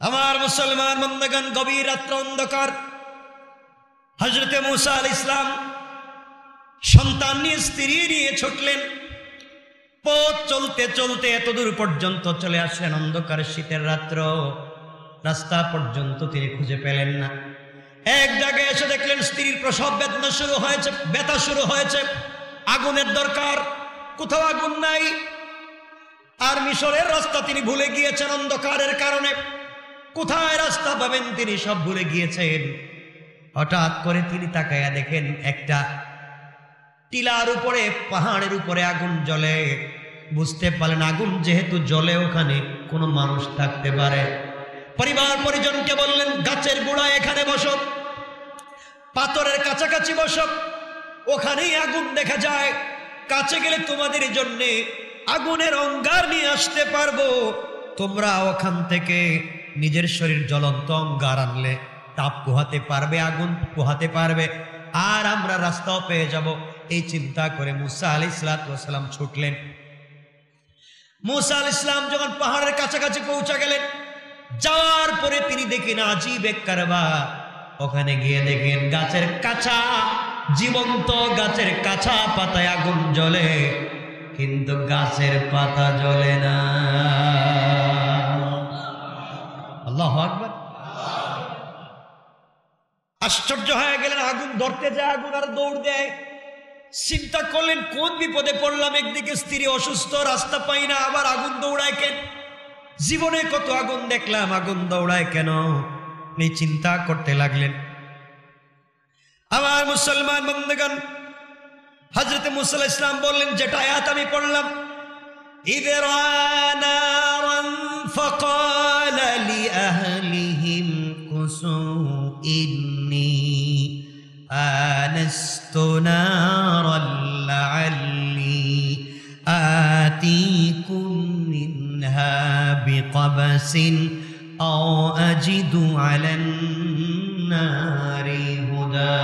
আমার মুসলমান বন্ধুগণ, গভীর রাত্র অন্ধকার। হযরতে মুসা আলাইহিস সালাম সন্তান নিয়ে, স্ত্রী নিয়ে ছুটলেন। পথ চলতে চলতে এত দূর পর্যন্ত চলে আসলেন। অন্ধকার শীতের রাত্র, রাস্তা পর্যন্ত তিনি খুঁজে পেলেন না। এক জায়গায় এসে দেখলেন স্ত্রীর প্রসব বেদনা শুরু হয়েছে, ব্যথা শুরু হয়েছে। আগুনের দরকার, কোথাও আগুন নাই। আর মিশরের রাস্তা তিনি ভুলে গিয়েছেন অন্ধকারের কারণে। কোথায় রাস্তা পাবেন তিনি সব ভুলে গিয়েছেন। হঠাৎ করে তিনি তাকায়া দেখেন একটা টিলার উপরে, পাহাড়ের উপরে আগুন জ্বলে। বুঝতে পারলেন আগুন যেহেতু জ্বলে ওখানে কোনো মানুষ থাকতে পারে। পরিবার পরিজনকে বললেন, গাছের গোড়ায় এখানে বসো, পাথরের কাছাকাছি বসো, ওখানেই আগুন দেখা যায়। কাছে গেলে তোমাদের জন্য আগুনের অঙ্গার নিয়ে আসতে পারবো। তোমরা ওখান থেকে নিজের শরীর জ্বলন্ত অঙ্গার আনলে তাপ পোহাতে পারবে, আগুন পোহাতে পারবে, আর আমরা রাস্তাও পেয়ে যাব। এই চিন্তা করে মুসা আলাইহিস সালাম ছুটলেন। মুসা আলাইহিস সালাম যখন পাহাড়ের কাছাকাছি পৌঁছে গেলেন, যাওয়ার পরে তিনি দেখেন আজীব এক কারবার। ওখানে গিয়ে দেখেন গাছের কাঁচা, জীবন্ত গাছের কাঁচা পাতায় আগুন জ্বলে, কিন্তু গাছের পাতা জ্বলে না। আল্লাহু আকবার। আশ্চর্য হয়ে গেলেন। আগুন ধরতে যায়, আগুন আর দৌড় দেয়। চিন্তা করলেন কোন বিপদে পড়লাম। একদিকে স্ত্রী অসুস্থ, রাস্তা পাই না, আবার আগুন দৌড়ায় কেন? জীবনে কত আগুন দেখলাম, আগুন দৌড়ায় কেন? এই চিন্তা করতে লাগলেন। আমার মুসলমান বন্ধুগণ, হযরত মুসা আলাইহিস সালাম বললেন, যেটা আয়াত আমি পড়লাম, ইযা নারান ফাকালা লিআহলিহিম কুসু ইন্নী আনাস্তু নারান লাআল্লি আতিকুম মিনহা বিকবাসিন আও আজিদু আলান নারি হুদা।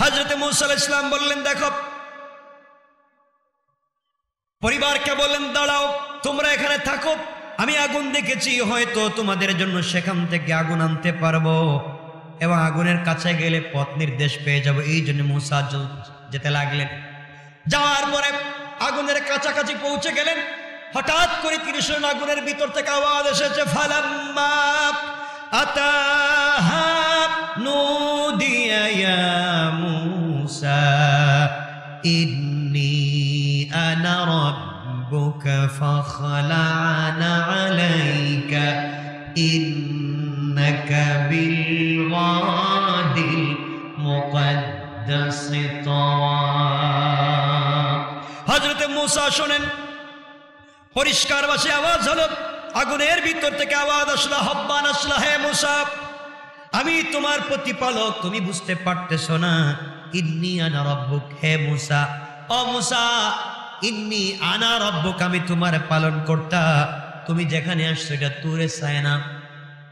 হযরত মুসা আলাইহিস সালাম বললেন, দেখো, পরিবারকে বললেন, দাঁড়াও, তোমরা এখানে থাকো, আমি আগুন দেখেছি, হয়তো তোমাদের জন্য সেখান থেকে আগুন আনতে পারবো এবং আগুনের কাছে গেলে পথ নির্দেশ পেয়ে যাব। এই জন্য মুসা যেতে লাগলেন। যাওয়ার পরে আগুনের কাছাকাছি পৌঁছে গেলেন। হঠাৎ করে তিনি শুনলেন আগুনের ভিতর থেকে আওয়াজ এসেছে, ফালাম্মা আতাহা নুদিয়া ইয়া মুসা ইন্নী আনা রাব্বুকা ফাখলা'না আলাইকা ইন্নাকা বিল ওয়াদিল মুকদ্দাসি তাওয়া। হযরত মুসা শুনেন, পরিষ্কার ভাষে আওয়াজ হলো, আগুনের ভিতর থেকে আওয়াজ আসলো, আহ্বান আসলো, হে মুসা, আমি তোমার প্রতিপালক, তুমি বুঝতে পারতেছো না? ইন্নী আনা রাব্বুক, হে মুসা, ও মুসা, ইন্নী আনা রাব্বুক, আমি তোমার পালন কর্তা। তুমি যেখানে আসছো এটা তুরে সায়না,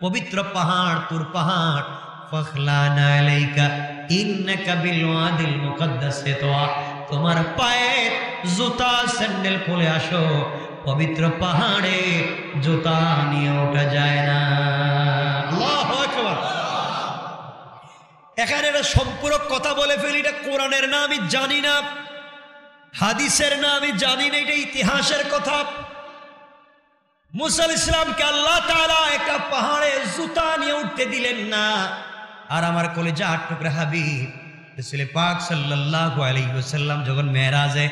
পবিত্র পাহাড়, তুর পাহাড়। ফাখলা'না আলাইকা ইন্নাকা বিল ওয়াদিল মুকদ্দাসি তাওয়া, তোমার পায়ে জুতা স্যান্ডেল খুলে আসো, পবিত্র পাহাড়ে জুতা নিয়ে ওঠা যায় না। আল্লাহু আকবার। এখানে একটা সম্পূরক কথা বলে ফেলি, এটা কোরআনের না আমি জানি না, হাদিসের না আমি জানি না, এটা ইতিহাসের কথা। মুসা আলাইহিস সালামকে আল্লাহ তাআলা একটা পাহাড়ে জুতা নিয়ে উঠতে দিলেন না। আর আমার কলিজা টুকরা হাবিব রাসূল পাক সাল্লাল্লাহু আলাইহি ওয়াসাল্লাম যখন মেরাজে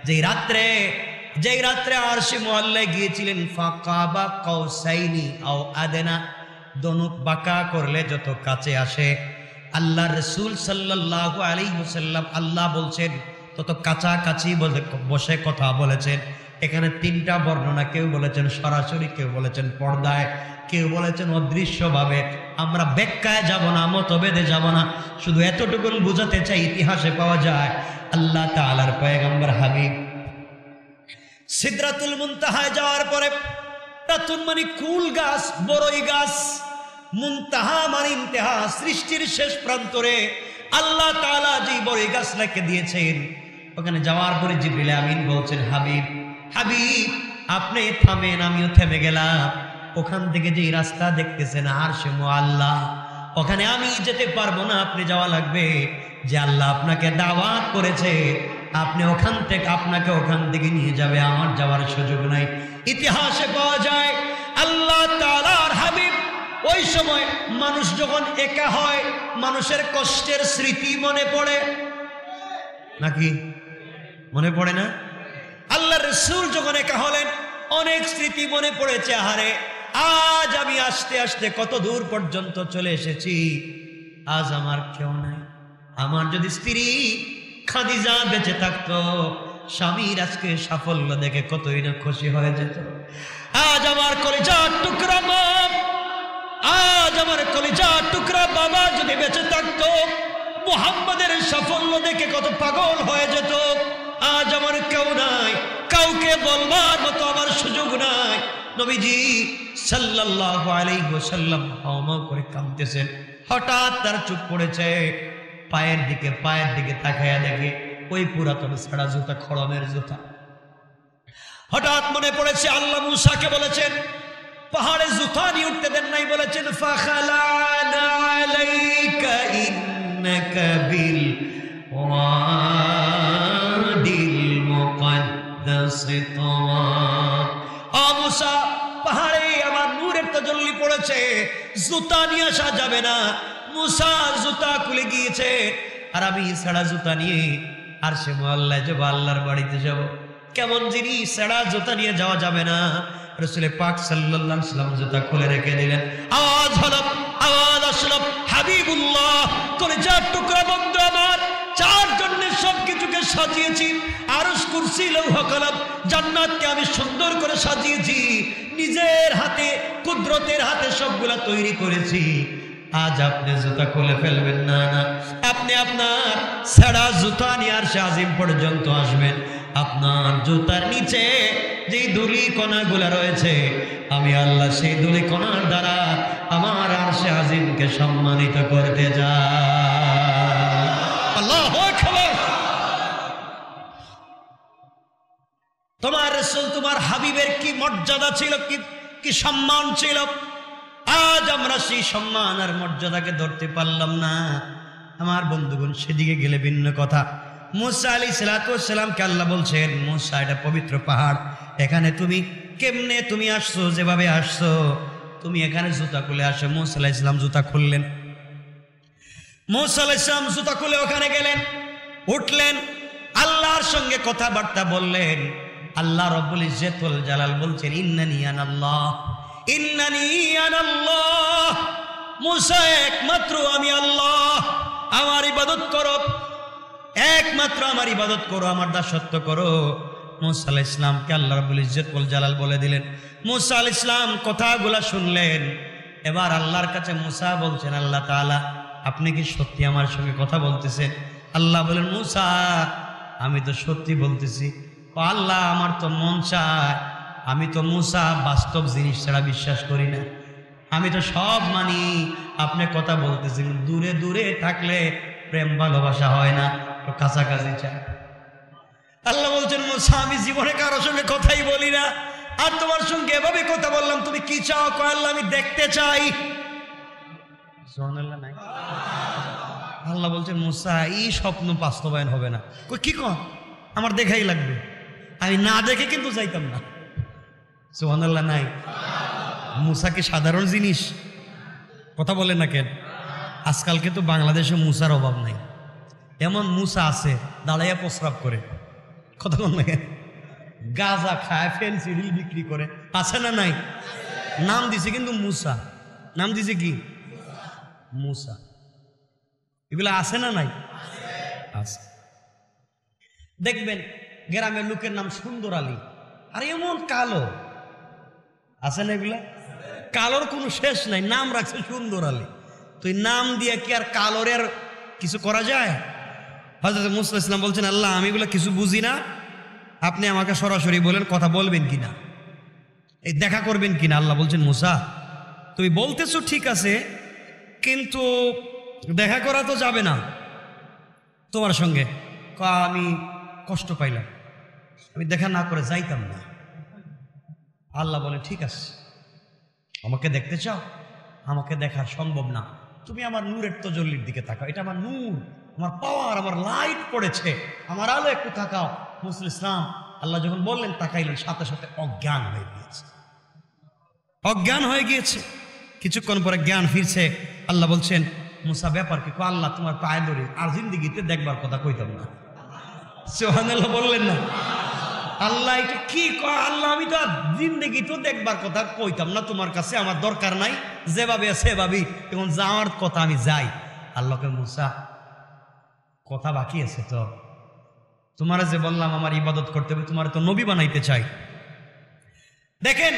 যেই রাত্রে আরশে মুআল্লায় গিয়েছিলেন, ফাকাবা কাউসাইনি আও আদনা, দনুক বাঁকা করলে যত কাছে আসে, আল্লাহ রাসূল সাল্লাল্লাহু আলাইহি ওয়াসাল্লাম, আল্লাহ বলছেন তত কাছাকাছি বসে কথা বলেছেন। এখানে তিনটা বর্ণনা, কেউ বলেছেন সরাসরি, কেউ বলেছেন পর্দায়, কেউ বলেছেন অদৃশ্যভাবে। আমরা ব্যাখ্যায় যাব না, মতভেদে যাব না, শুধু এতটুকু বুঝাতে চাই, ইতিহাসে পাওয়া যায় আল্লাহ তাআলার পয়গম্বর হাবিব সিদরাতুল মুনতাহায় যাওয়ার পরে, রাতুন মানে কুল গাছ, বড়ই গাছ, মুনতাহা মানে ইন্তেহা, সৃষ্টির শেষ প্রান্তরে আল্লাহ তাআলা যে বড়ই গাছ রেখে দিয়েছেন, ওখানে যাওয়ার পরে জিবরিল আমিন বলছেন, হাবিব, হাবিব, আপনি থামেন, আমিও থেমে গেলাম। ওখান থেকে যে রাস্তা দেখতেছেন আরশে মুআল্লা, ওখানে আমি যেতে পারবো না, আপনি যাওয়া লাগবে। যে আল্লাহ আপনাকে দাওয়াত করেছে, আপনি আপনাকে ওখান থেকে নিয়ে যাবে, আমার যাওয়ার সুযোগ নাই। ইতিহাসে পাওয়া যায় আল্লাহ তাআলার হাবিব ওই সময় মানুষ যখন একা হয়, মানুষের কষ্টের স্মৃতি মনে পড়ে নাকি? মনে পড়ে না? আল্লাহ রাসূল যখন একা হলেন, অনেক স্মৃতি মনে পড়েছে। আহারে, আজ আমি আস্তে আস্তে কত দূর পর্যন্ত চলে এসেছি, আজ আমার কেউ নাই। আমার যদি স্ত্রী খাদিজা বেঁচে থাকতো, স্বামীর আজকে সাফল্য দেখে কতই না খুশি হয়ে যেত। আজ আমার কলিজার টুকরা মা, আজ আমার কলিজার টুকরা বাবা যদি বেঁচে থাকতো, মুহাম্মাদের সাফল্য দেখে কত পাগল হয়ে যেত। আজ আমার কেউ নাই, কাউকে বলবার মতো আমার সুযোগ নাই। নবীজি সাল্লাল্লাহু আলাইহি ওয়াসাল্লাম হাওমাও করে কাঁদতেছেন। হঠাৎ তার চুপ পড়েছে, পায়ের দিকে তাকায়া দেখে ওই পুরাতন ছাড়া জুতা, খড়মের জুতা। হঠাৎ মনে পড়েছে আল্লাহ মূসাকে বলেছেন পাহাড়ে জুতা নিয়ে উঠতে দেন নাই, বলেছেন ফাখালানা আলাইকা ইন্নাকা বিল ওয়াদিল মুকদ্দাস তাওয়া। ও মূসা, পাহাড়ে আমার নূরের তাজাল্লি পড়েছে, জুতা নিয়ে আসা যাবে না। মূসা জুতা খুলে গিয়েছে, আর আমি ছাড়া জুতা নিয়ে আরশে মুআল্লায় যাব, আল্লাহর বাড়িতে যাব। কেমন জিনিস, ছাড়া জুতা নিয়ে যাওয়া যাবে না। রাসূল পাক সাল্লাল্লাহু আলাইহি ওয়াসাল্লাম জুতা খুলে রেখে দিলেন। আওয়াজ হলো, আওয়াজ আসলো, হাবিবুল্লাহ, কলিজার টুকরা বন্ধু আমার, চার জন্য সবকিছুকে সাজিয়েছি, আরশ, কুরসি, লৌহ কলম, জান্নাতকে আমি সুন্দর করে সাজিয়েছি, নিজের হাতে, কুদরতের হাতে সবগুলা তৈরি করেছি। আজ আপনি জুতা খুলে ফেলবেন না, না, আপনি আপনার ছেঁড়া জুতা নিয়ে আরশে আজিম পর্যন্ত আসবেন। আপনার জুতার নিচে যেই ধুলি কণাগুলা রয়েছে, আমি আল্লাহ সেই ধুলি কণার দ্বারা আমার আরশে আজিমকে সম্মানিত করতে যাই। আল্লাহু আকবার। তোমার রাসূল, তোমার হাবিবের কি মর্যাদা ছিল, কি সম্মান ছিল। আজ আমরা সেই সম্মান আর মর্যাদাকে ধরতে পারলাম না। আমার বন্ধুগণ, সেদিকে গেলে ভিন্ন কথা। মূসা আলাইহিস সালামকে আল্লাহ বলছেন, মূসা, এটা পবিত্র পাহাড়, এখানে তুমি কেমনে তুমি আসছো, যেভাবে আসছো তুমি এখানে জুতা খুলে আসো। মূসা আলাইহিস সালাম জুতা খুললেন। মূসা আলাইহিস সালাম জুতা খুলে ওখানে গেলেন, উঠলেন, আল্লাহর সঙ্গে কথাবার্তা বললেন। আল্লাহ রব্বুল ইজ্জত ওয়াল জালাল বলছেন, ইন্নানি আনাল্লাহ, ইন্নানি আনাল্লাহ। মূসা, একমাত্র আমি আল্লাহ, আমার ইবাদত করো, একমাত্র আমার ইবাদত করো, আমার দাসত্ব করো। মূসা আলাইহিস সালামকে আল্লাহ রাব্বুল ইজ্জত ওয়াল জালাল বলে দিলেন। মূসা আলাইহিস সালাম কথাগুলা শুনলেন। এবার আল্লাহর কাছে মূসা বলছেন, আল্লাহ তাআলা, আপনি কি সত্যি আমার সঙ্গে কথা বলতেছেন? আল্লাহ বলেন, মূসা, আমি তো সত্যি বলতেছি। ও আল্লাহ, আমার তো মন চায়, আমি তো মূসা বাস্তব জিনিস ছাড়া বিশ্বাস করি না, আমি তো সব মানি। আপনি কথা বলতেছেন, দূরে দূরে থাকলে প্রেম ভালোবাসা হয় না, তো কাছাকাছি চায়। আল্লাহ বলছেন, মূসা, আমি জীবনে কারোর সঙ্গে কথাই বলি না, আর তোমার সঙ্গে এভাবে কথা বললাম, তুমি কি চাও? কয়, আল্লাহ, আমি দেখতে চাই। সুবহানাল্লাহ নাই? আল্লাহ বলছেন, মূসা, এই স্বপ্ন বাস্তবায়ন হবে না। কই, কি কর? আমার দেখাই লাগবে, আমি না দেখে কিন্তু যাইতাম না। সুবহানাল্লাহ নাই? মূসা কি সাধারণ জিনিস? কথা বলেন না কেন? আজকালকে তো বাংলাদেশে মূসার অভাব নাই। এমন মূসা আছে দাঁড়াইয়া প্রস্রাব করে, কথা বল না কেন? গাঁজা খায়, ফেনসিডিল বিক্রি করে, আছে না নাই? নাম দিছে কিন্তু মূসা, নাম দিছে কি? মূসা। এগুলা আছে না নাই? আছে। দেখবেন গ্রামের লোকের নাম সুন্দর আলী, আর এমন কালো, আছে না? এগুলা কালোর কোনো শেষ নাই, নাম রাখছে সুন্দর আলী। তো এই নাম দিয়ে কি আর কালোর আর কিছু করা যায়? হযরত মূসা আলাইহিস সালাম বলছেন, আল্লাহ, আমি এগুলা কিছু বুঝি না, আপনি আমাকে সরাসরি বলেন, কথা বলবেন কিনা, এই দেখা করবেন কিনা। আল্লাহ বলছেন, মূসা, তুমি বলতেছো ঠিক আছে, কিন্তু দেখা করা তো যাবে না তোমার সঙ্গে। আমি কষ্ট পাইলাম, আমি দেখা না করে যাইতাম না। আল্লাহ বলে, ঠিক আছে, আমাকে দেখতে চাও? আমাকে দেখা সম্ভব না। তুমি আমার নূরের তজল্লির দিকে তাকাও, এটা আমার নূর, আমার পাওয়ার, আমার লাইট পড়েছে, আমার আলো একটু তাকাও। মুসা ইসলাম আল্লাহ যখন বললেন তাকাইলেন, সাথে সাথে অজ্ঞান হয়ে গিয়েছে, অজ্ঞান হয়ে গিয়েছে। কিছুক্ষণ পরে জ্ঞান ফিরছে। আল্লাহ বলছেন, মুসা ব্যাপার কি? আল্লাহ তোমার পায়ে ধরে আর জিন্দিগিতে দেখবার কথা কইতাম না। সুবহানাল্লাহ বললেন না? আল্লাহ এটা কি কয়? আল্লাহ আমি তো আর জিন্দেগি তো দেখবার কথা কইতাম না তোমার কাছে, আমার দরকার নাই, যেভাবে সেভাবেই এখন যাওয়ার কথা আমি যাই। আল্লাহকে, মুসা কথা বাকি আছে তো, তোমার যে বললাম আমার ইবাদত করতে হবে, তোমার তো নবী বানাইতে চাই। দেখেন,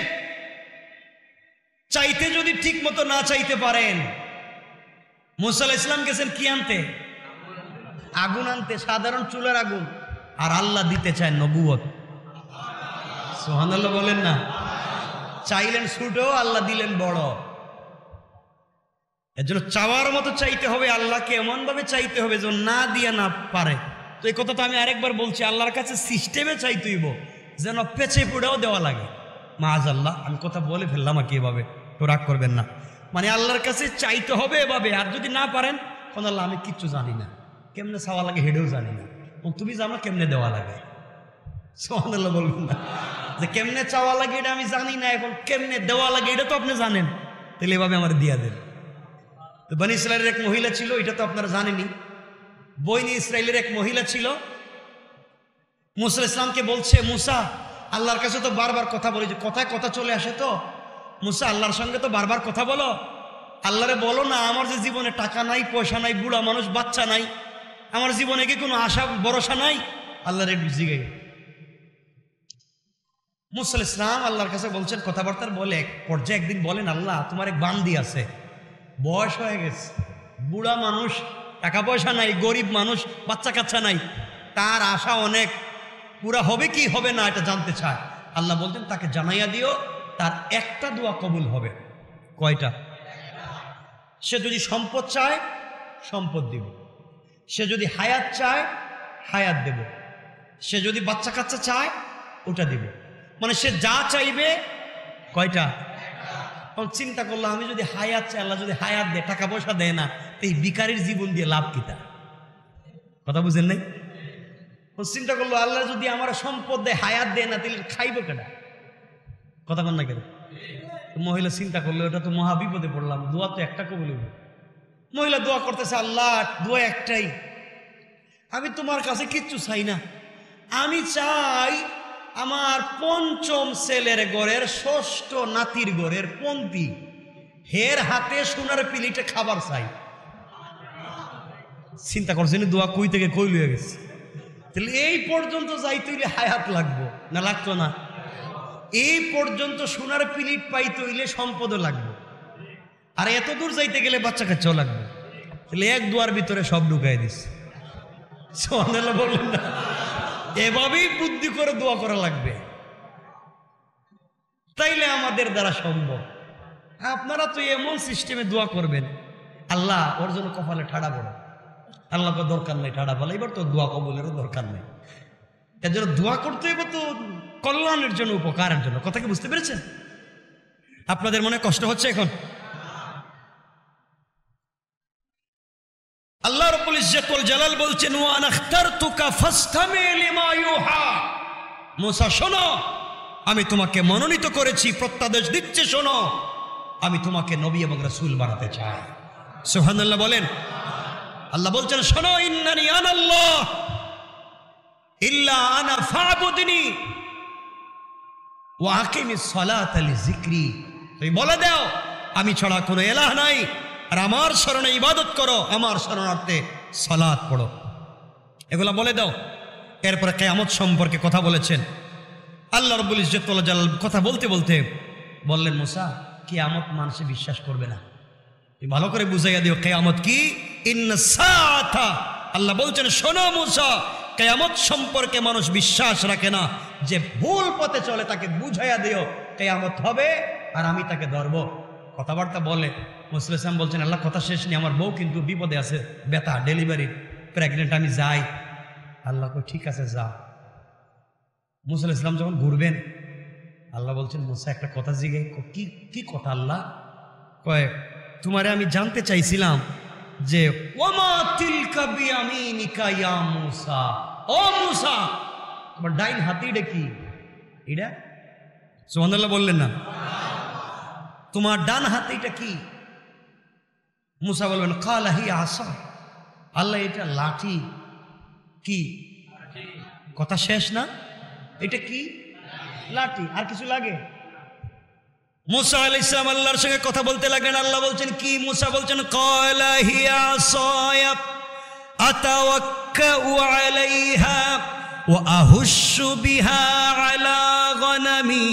চাইতে যদি ঠিক মতো না চাইতে পারেন, মুসা আলাইহিস সালাম গেছেন কি আনতে? আগুন আনতে, সাধারণ চুলার আগুন। আর আল্লাহ দিতে চায় নবুয়ত। সুবহানাল্লাহ বলেন না? চাইলেন ছোট, আল্লাহ দিলেন বড়। এর জন্য চাওয়ার মতো চাইতে হবে, আল্লাহকে এমন ভাবে চাইতে হবে যেন না দিয়া না পারে। তো এই কথা তো আমি আরেকবার বলছি, আল্লাহর কাছে সিস্টেমে চাইতেইব, যেন পেছে পুড়েও দেওয়া লাগে। মাআযাল্লাহ, আমি কথা বলে ফেললাম আর কি, এভাবে তো রাগ করবেন না। মানে আল্লাহর কাছে চাইতে হবে এভাবে। আর যদি না পারেন, কোন আল্লাহ আমি কিচ্ছু জানি না, কেমনে চাওয়া লাগে হেডেও জানি না, তুমি জানো কেমনে দেওয়া লাগে। সুবহানাল্লাহ বলবেন না? যে কেমনে চাওয়া লাগে এটা আমি জানি না, এখন কেমনে দেওয়া লাগে এটা তো আপনি জানেন, তাহলে এভাবে আমার দিয়া দেন। তো বনি ইসরায়েলের এক মহিলা ছিল, এটা তো আপনারা জানেনই। বনি ইসরায়েলের এক মহিলা ছিল, মুসা ইসলামকে বলছে, মুসা আল্লাহর কাছে তো বারবার কথা বলি, যে কথায় কথা চলে আসে, তো মুসা আল্লাহর সঙ্গে তো বারবার কথা বলো, আল্লাহরে বলো না আমার যে জীবনে টাকা নাই, পয়সা নাই, বুড়া মানুষ, বাচ্চা নাই, আমার জীবনে কি কোনো আশা ভরসা নাই? আল্লাহর একটু জিগাই। মুসা ইসলাম আল্লাহর কাছে বলছেন, কথাবার্তার বলে এক পর্যায়ে একদিন বলেন, আল্লাহ তোমার এক বান্দি আছে, বয়স হয়ে গেছে, বুড়া মানুষ, টাকা পয়সা নাই, গরিব মানুষ, বাচ্চা কাচ্চা নাই, তার আশা অনেক, পুরা হবে কি হবে না এটা জানতে চায়। আল্লাহ বলতেন তাকে জানাইয়া দিও তার একটা দোয়া কবুল হবে। কয়টা? সে যদি সম্পদ চায় সম্পদ দিব, সে যদি হায়াত চায় হায়াত দেব, সে যদি বাচ্চা কাচ্চা চায় ওটা দিব। মানে সে যা চাইবে কয়টা? চিন্তা করলো, আমি যদি হায়াত চাই, আল্লাহ যদি হায়াত দেয়, টাকা পয়সা দেয় না, এই ভিখারির জীবন দিয়ে লাভ কি তার? কথা বুঝেন নাই? চিন্তা করলো, আল্লাহ যদি আমার সম্পদ দেয়, হায়াত দেয় না, তাহলে খাইব কেনা? কথা কন না কেন? মহিলা চিন্তা করলো, এটা তো মহা বিপদে পড়লাম, দোয়া তো একটা কবুল হইব। মহিলা দোয়া করতেছে, আল্লাহ দোয়া একটাই, আমি তোমার কাছে কিচ্ছু চাই না, আমি চাই আমার পঞ্চম ছেলের ঘরের ষষ্ঠ নাতির ঘরের পন্থী হের হাতে সোনার পিলিটে খাবার চাই। চিন্তা করছেন দোয়া কই থেকে কই লইয়া গেছে? তাহলে এই পর্যন্ত যাইতে হইলে হায়াত লাগবো না, লাগতো না? এই পর্যন্ত সোনার পিলিট পাইতে হইলে সম্পদও লাগবে, আর এত দূর যাইতে গেলে বাচ্চা কাচ্চাও লাগবে। তাহলে এক দুয়ার ভিতরে সব ঢুকাই দিচ্ছে। সুবহানাল্লাহ বললেন না? এভাবেই বুদ্ধি করে দোয়া করা লাগবে, তাইলে আমাদের দ্বারা সম্ভব। আপনারা তো এমন সিস্টেমে দোয়া করবেন, আল্লাহ ওর জন্য কপালে ঠাড়া পড়ে, আল্লাহ তো দরকার নেই ঠাড়া বলা, এবার তো দোয়া কবুলেরও দরকার নেই। এর জন্য দোয়া করতে হবে তো কল্যাণের জন্য, উপকারের জন্য। কথা কি বুঝতে পেরেছেন? আপনাদের মনে কষ্ট হচ্ছে এখন? আল্লাহ রাব্বুল ইজ্জত ওয়াল জালাল বলছেন, ওয়া আনা ইখতারতুকা ফাসতামি লিমা ইউহা। মুসা শোনো, আমি তোমাকে মনোনীত করেছি, প্রত্যাদেশ দিচ্ছি, শোনো, আমি তোমাকে নবী এবং রাসূল বানাতে চাই। সুবহানাল্লাহ বলেন। আল্লাহ বলছেন, শোনো, ইন্নানি আনাল্লাহ ইল্লা আনা ফাবুদনি ওয়া আকিমিস সালাতা লিযিকরি। তুমি বলে দাও আমি ছাড়া কোনো ইলাহ নাই, আর আমার শরণে ইবাদত করো, আমার শরণার্থে সালাত পড়ো, এগুলা বলে দাও। এরপরে কিয়ামত সম্পর্কে কথা বলেছেন আল্লাহ রাব্বুল ইজ্জত ওয়াল জালাল। কথা বলতে বলতে বললেন, মুসা কিয়ামত মানুষে বিশ্বাস করবে না, তুমি ভালো করে বুঝাইয়া দিও কিয়ামত কি। ইন্নাস সাআতা, আল্লাহ বলছেন, শোনো মুসা, কিয়ামত সম্পর্কে মানুষ বিশ্বাস রাখে না, যে ভুল পথে চলে তাকে বুঝাইয়া দিও কিয়ামত হবে আর আমি তাকে ধরবো। কথাবার্তা বলে মুসা ইসলাম বলছেন, আল্লাহ কথা শেষ নেই, আমার বউ কিন্তু বিপদে আছে, ব্যথা, ডেলিভারি, প্রেগনেন্ট, আমি যাই। আল্লাহ কই ঠিক আছে যা। মুসা ইসলাম যখন ঘুরবেন, আল্লাহ বলছেন মুসা একটা কথা জিজ্ঞে, কি কি কথা আল্লাহ? কয় তোমারে আমি জানতে চাইছিলাম যে ওমা তিলকা বিয়ামিনিকা ইয়া মুসা, ও মুসা তোমার ডাইন হাতে এটা কি? এটা সুবহানাল্লাহ বললেন না? তোমার ডান হাতে এটা কি? মুসা বলবেন কালা হিয়া আসা, আল্লাহ এটা লাঠি। কি কথা শেষ না? এটা কি? লাঠি। আর কিছু লাগে? মুসা আলাইহিস সালাম আল্লাহর সঙ্গে কথা বলতে লাগলেন। আল্লাহ বলছেন কি? মুসা বলছেন কালা হিয়া আসায়া আতাওয়াক্কাউ আলাইহা ওয়া আহুশু বিহা আলা গনামি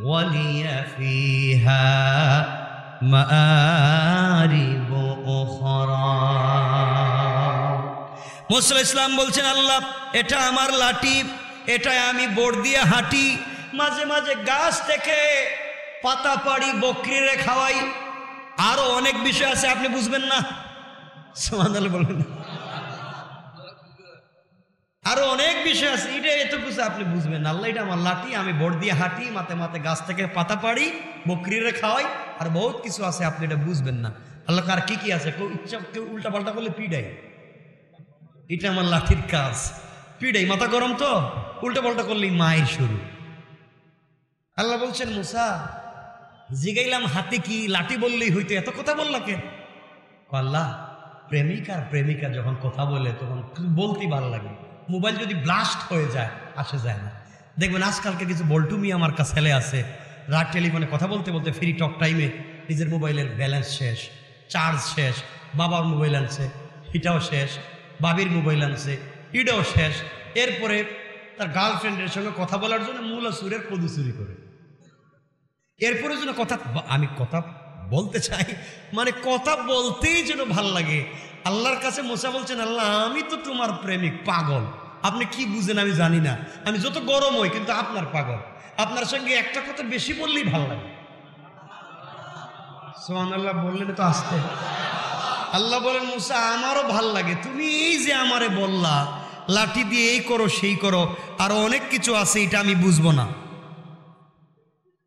ওয়ালিয়া ফিহা মাআরিবু উখরা। মুসা আলাইহিস সালাম বলছেন আল্লাহ এটা আমার লাঠি, এটা আমি বোর দিয়ে হাঁটি, মাঝে মাঝে গাছ থেকে পাতা পাড়ি, বকরিরে খাওয়াই, আরো অনেক বিষয় আছে আপনি বুঝবেন না। সুবহানাল্লাহ বলবেন। আরো অনেক বিষয় আছে, এটা এতটুকু আপনি বুঝবেন না। আল্লাহ এটা আমার লাঠি, আমি বোর দিয়ে হাঁটি, মাথে মাথে গাছ থেকে পাতা পাড়ি, বকরিরে খাওয়াই, আর বহুত কিছু আছে আপনি এটা বুঝবেন না। আল্লাহ আর কি কি আছে? কেউ উল্টা পাল্টা করলে পিডাই, এটা আমার লাঠির কাজ। পিডাই, মাথা গরম তো, উল্টা পাল্টা করলেই মায়ের শুরু। আল্লাহ বলছেন মুসা জিগাইলাম হাতে কি, লাঠি বললেই হইতো, এত কথা বললা কেন? আল্লাহ প্রেমিক আর প্রেমিকা যখন কথা বলে তখন বলতেই ভালো লাগে। মোবাইল যদি ব্লাস্ট হয়ে যায় আসে যায় না। দেখবেন আজকালকে কিছু বল্টুমি আমার কাছে ছেলে আছে, রাত টেলিফোনে কথা বলতে বলতে ফ্রি টক টাইমে নিজের মোবাইলের ব্যালেন্স শেষ, চার্জ শেষ, বাবার মোবাইল আনছে এটাও শেষ, বাবির মোবাইল আনছে এটাও শেষ, এরপরে তার গার্লফ্রেন্ডের সঙ্গে কথা বলার জন্য মূল সুরের কদু চুরি করে, এরপরে যেন কথা, আমি কথা বলতে চাই মানে কথা বলতেই যেন ভাল লাগে। আল্লাহর কাছে মুসা বলছেন আল্লাহ আমি তো তোমার প্রেমিক, পাগল, আপনি কি বুঝেন আমি জানি না, আমি যত গরম হই কিন্তু আপনার পাগল, আপনার সঙ্গে একটা কথা বেশি বললেই ভাল লাগে। সুবহানাল্লাহ বললেন তো আসতে। আল্লাহ বলেন মুসা আমারও ভাল লাগে, তুমি এই যে আমারে বললা লাঠি দিয়ে এই করো সেই করো, আরো অনেক কিছু আছে এটা আমি বুঝবো না,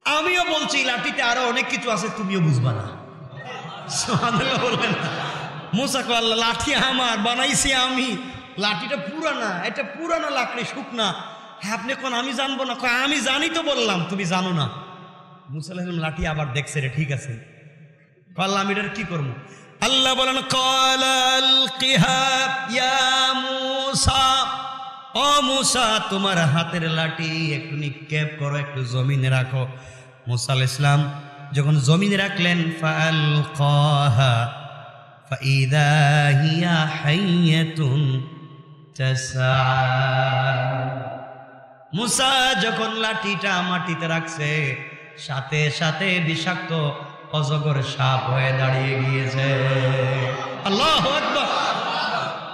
আমিও বলছি লাঠিতে আরো অনেক কিছু আছে তুমিও বুঝবা না। সুবহানাল্লাহ বললেন। মুসা কয় আল্লাহ লাঠি আমার, বানাইছি আমি, লাঠিটা পুরানা, এটা পুরানা লাকড়ি, শুকনা, হ্যাঁ আপনি কোন আমি জানবো না? কয় আমি জানি তো বললাম, তুমি জানো না। মুসা আলাইহিস লাঠি আবার দেখছে রে, ঠিক আছে আল্লাহ আমি এটার কি করবো? আল্লাহ বলেন ক্বালা আলকিহা ইয়া মুসা, ও মুসা তোমার হাতের লাঠি একটু নিক্ষেপ করো, একটু জমিনে রাখো। মুসা আলাইহিস সালাম যখন জমিনে রাখলেন ফাআলকাহা ফাইদা হিয়া হাইয়াতুন তাসআ। মুসা যখন লাঠিটা মাটিতে রাখছে সাথে সাথে বিষাক্ত অজগর সাপ হয়ে দাঁড়িয়ে গিয়েছে। আল্লাহু আকবার।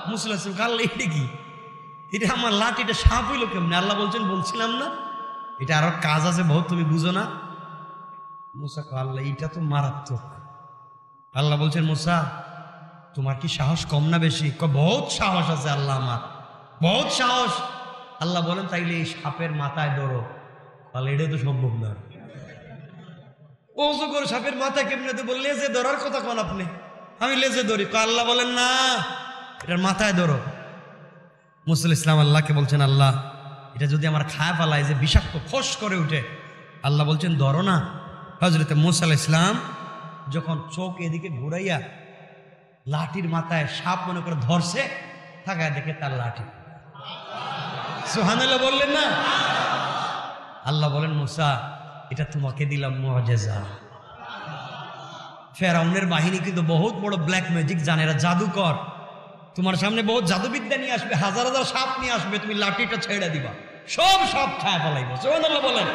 মুসা আলাইহিস সালাম কাল এটা কি, এটা আমার লাঠিটা সাপ হইল কেমনে? আল্লাহ বলছেন বলছিলাম না এটা আরো কাজ আছে বহুত, তুমি বুঝো না? মুসা কয় আল্লাহ এটা তো মারাত্মক। আল্লাহ বলছেন মুসা তোমার কি সাহস কম না বেশি? কয় বহুত সাহস আছে আল্লাহ আমার, বহুত সাহস। আল্লাহ বলেন তাইলে এই সাপের মাথায় ধরো। তাহলে এটা তো সম্ভব না, অজগর সাপের মাথায় কেমনে দেবো? লেজে ধরার কথা কোন আপনি? আমি লেজে ধরি। আল্লাহ বলেন না এটার মাথায় ধরো। মুসা আলাইহিস সালাম আল্লাহকে বলছেন আল্লাহ এটা যদি আমার খায় ফেলায় যে বিষাক্ত ফস করে উঠে, আল্লাহ বলছেন ধরো না। হযরত মুসা আলাইহিস সালাম যখন চোখ এদিকে ঘুরাইয়া লাঠির মাথায় সাপ মনে করে ধরছে, থাকায় দেখে তার লাঠি। সুবহানাল্লাহ বললেন না? আল্লাহ বলেন মুসা এটা তোমাকে দিলাম মুআজিজা। ফেরাউনের বাহিনী কিন্তু বহুত বড় ব্ল্যাক ম্যাজিক জানে, এরা জাদুকর, তোমার সামনে বহুত জাদুবিদ্যা নিয়ে আসবে, হাজার হাজার সাপ নিয়ে আসবে, তুমি লাঠিটা ছেড়ে দিবা, সব সাপ খায় ফেলাইব। সুবহানাল্লাহ বলেন।